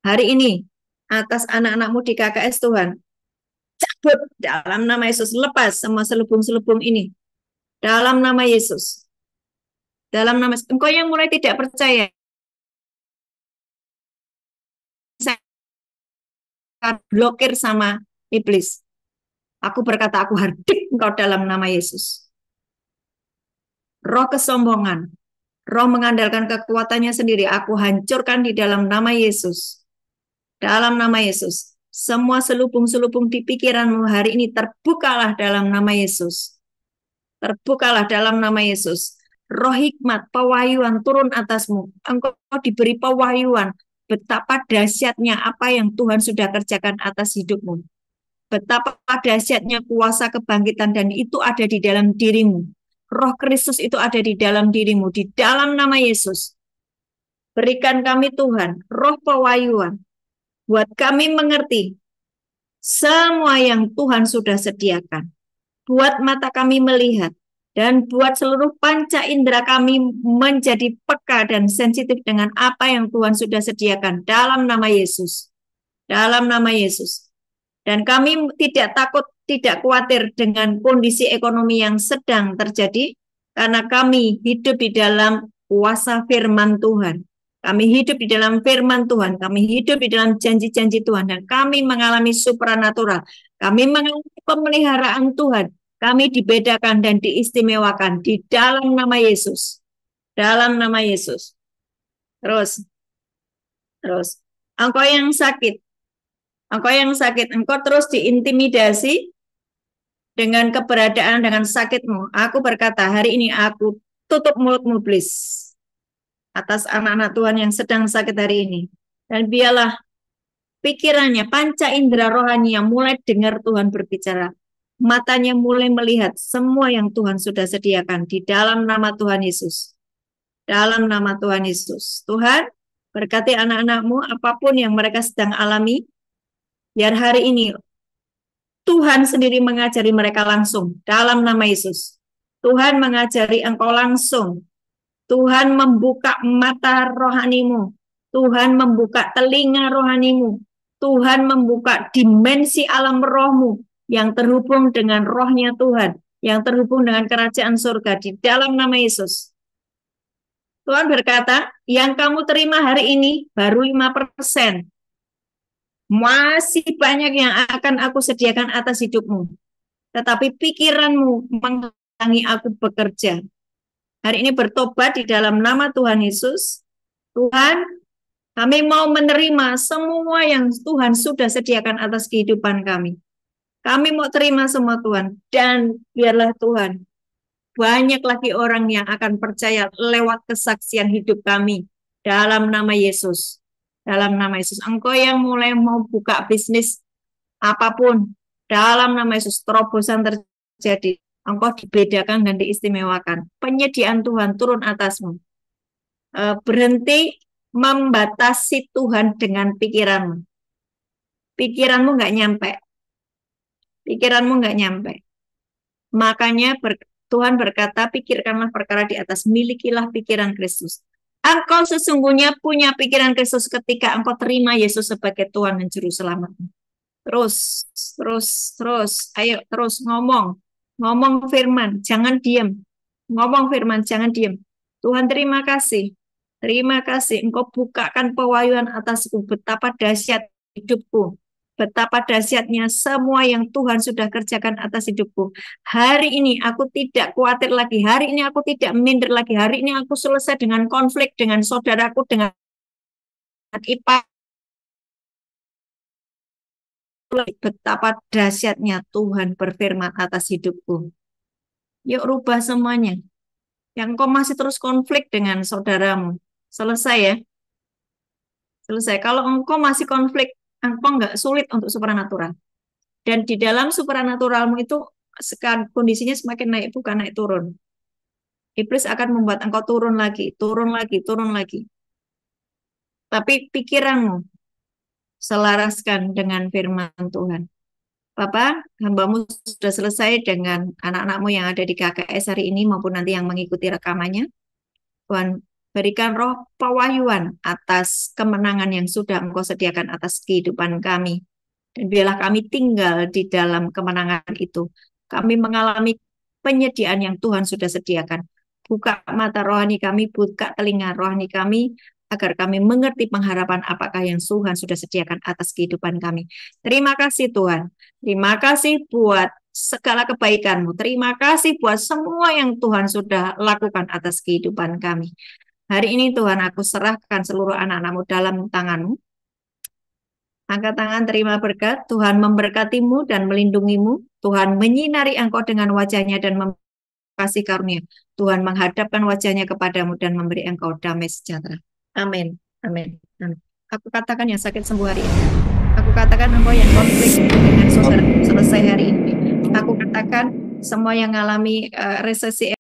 Hari ini, atas anak-anakmu di KKS Tuhan, cabut dalam nama Yesus, lepas semua selubung-selubung ini. Dalam nama Yesus. Dalam nama Yesus. Engkau yang mulai tidak percaya, saya blokir sama iblis. Aku berkata, aku hardik engkau dalam nama Yesus. Roh kesombongan, roh mengandalkan kekuatannya sendiri, aku hancurkan di dalam nama Yesus. Dalam nama Yesus. Semua selubung-selubung di pikiranmu hari ini terbukalah dalam nama Yesus. Terbukalah dalam nama Yesus. Roh hikmat, pewahyuan turun atasmu. Engkau diberi pewahyuan. Betapa dahsyatnya apa yang Tuhan sudah kerjakan atas hidupmu. Betapa dahsyatnya kuasa kebangkitan dan itu ada di dalam dirimu. Roh Kristus itu ada di dalam dirimu. Di dalam nama Yesus. Berikan kami Tuhan, roh pewahyuan. Buat kami mengerti semua yang Tuhan sudah sediakan. Buat mata kami melihat. Dan buat seluruh panca indera kami menjadi peka dan sensitif dengan apa yang Tuhan sudah sediakan. Dalam nama Yesus. Dalam nama Yesus. Dan kami tidak takut, tidak khawatir dengan kondisi ekonomi yang sedang terjadi. Karena kami hidup di dalam kuasa firman Tuhan. Kami hidup di dalam firman Tuhan. Kami hidup di dalam janji-janji Tuhan. Dan kami mengalami supranatural. Kami mengalami pemeliharaan Tuhan. Kami dibedakan dan diistimewakan di dalam nama Yesus. Dalam nama Yesus. Terus. Engkau yang sakit. Engkau yang sakit. Engkau terus diintimidasi dengan keberadaan, dengan sakitmu. Aku berkata, hari ini aku tutup mulutmu, iblis. Atas anak-anak Tuhan yang sedang sakit hari ini. Dan biarlah pikirannya, panca indera rohani yang mulai dengar Tuhan berbicara. Matanya mulai melihat semua yang Tuhan sudah sediakan di dalam nama Tuhan Yesus. Dalam nama Tuhan Yesus. Tuhan, berkati anak-anakmu apapun yang mereka sedang alami. Biar hari ini Tuhan sendiri mengajari mereka langsung. Dalam nama Yesus. Tuhan mengajari engkau langsung. Tuhan membuka mata rohanimu. Tuhan membuka telinga rohanimu. Tuhan membuka dimensi alam rohmu yang terhubung dengan rohnya Tuhan, yang terhubung dengan kerajaan surga di dalam nama Yesus. Tuhan berkata, yang kamu terima hari ini baru 5%. Masih banyak yang akan aku sediakan atas hidupmu. Tetapi pikiranmu halangi aku bekerja. Hari ini bertobat di dalam nama Tuhan Yesus. Tuhan, kami mau menerima semua yang Tuhan sudah sediakan atas kehidupan kami. Kami mau terima semua Tuhan. Dan biarlah Tuhan, banyak lagi orang yang akan percaya lewat kesaksian hidup kami. Dalam nama Yesus. Dalam nama Yesus. Engkau yang mulai mau buka bisnis apapun. Dalam nama Yesus, terobosan terjadi. Engkau dibedakan dan diistimewakan. Penyediaan Tuhan turun atasmu. Berhenti membatasi Tuhan dengan pikiranmu. Pikiranmu nggak nyampe. Pikiranmu nggak nyampe. Makanya Tuhan berkata, pikirkanlah perkara di atas, milikilah pikiran Kristus. Engkau sesungguhnya punya pikiran Kristus ketika engkau terima Yesus sebagai Tuhan dan Juru Selamatmu. Terus. Ayo terus ngomong. Ngomong firman, jangan diam. Ngomong firman, jangan diam. Tuhan terima kasih. Terima kasih. Engkau bukakan pewahyuan atasku. Betapa dahsyat hidupku. Betapa dahsyatnya semua yang Tuhan sudah kerjakan atas hidupku. Hari ini aku tidak khawatir lagi. Hari ini aku tidak minder lagi. Hari ini aku selesai dengan konflik dengan saudaraku, dengan ipar. Betapa dahsyatnya Tuhan berfirman atas hidupku. Yuk rubah semuanya. Yang kau masih terus konflik dengan saudaramu. Selesai ya. Selesai. Kalau engkau masih konflik, engkau nggak sulit untuk supranatural. Dan di dalam supranaturalmu itu kondisinya semakin naik, bukan naik turun. Iblis akan membuat engkau turun lagi. Tapi pikiranmu selaraskan dengan firman Tuhan. Bapak, hambamu sudah selesai dengan anak-anakmu yang ada di KKS hari ini maupun nanti yang mengikuti rekamannya. Tuhan, berikan roh pewahyuan atas kemenangan yang sudah Engkau sediakan atas kehidupan kami. Dan biarlah kami tinggal di dalam kemenangan itu. Kami mengalami penyediaan yang Tuhan sudah sediakan. Buka mata rohani kami, buka telinga rohani kami, agar kami mengerti pengharapan apakah yang Tuhan sudah sediakan atas kehidupan kami. Terima kasih Tuhan. Terima kasih buat segala kebaikan-Mu. Terima kasih buat semua yang Tuhan sudah lakukan atas kehidupan kami. Hari ini Tuhan, aku serahkan seluruh anak-anak-Mu dalam tangan-Mu. Angkat tangan, terima berkat. Tuhan memberkati-Mu dan melindungi-Mu. Tuhan menyinari Engkau dengan wajah-Nya dan kasih karunia. Tuhan menghadapkan wajah-Nya kepadamu dan memberi engkau damai sejahtera. Amin. Amin. Amin. Aku katakan yang sakit sembuh hari ini. Aku katakan engkau yang konflik dengan saudara selesai hari ini. Aku katakan semua yang mengalami resesi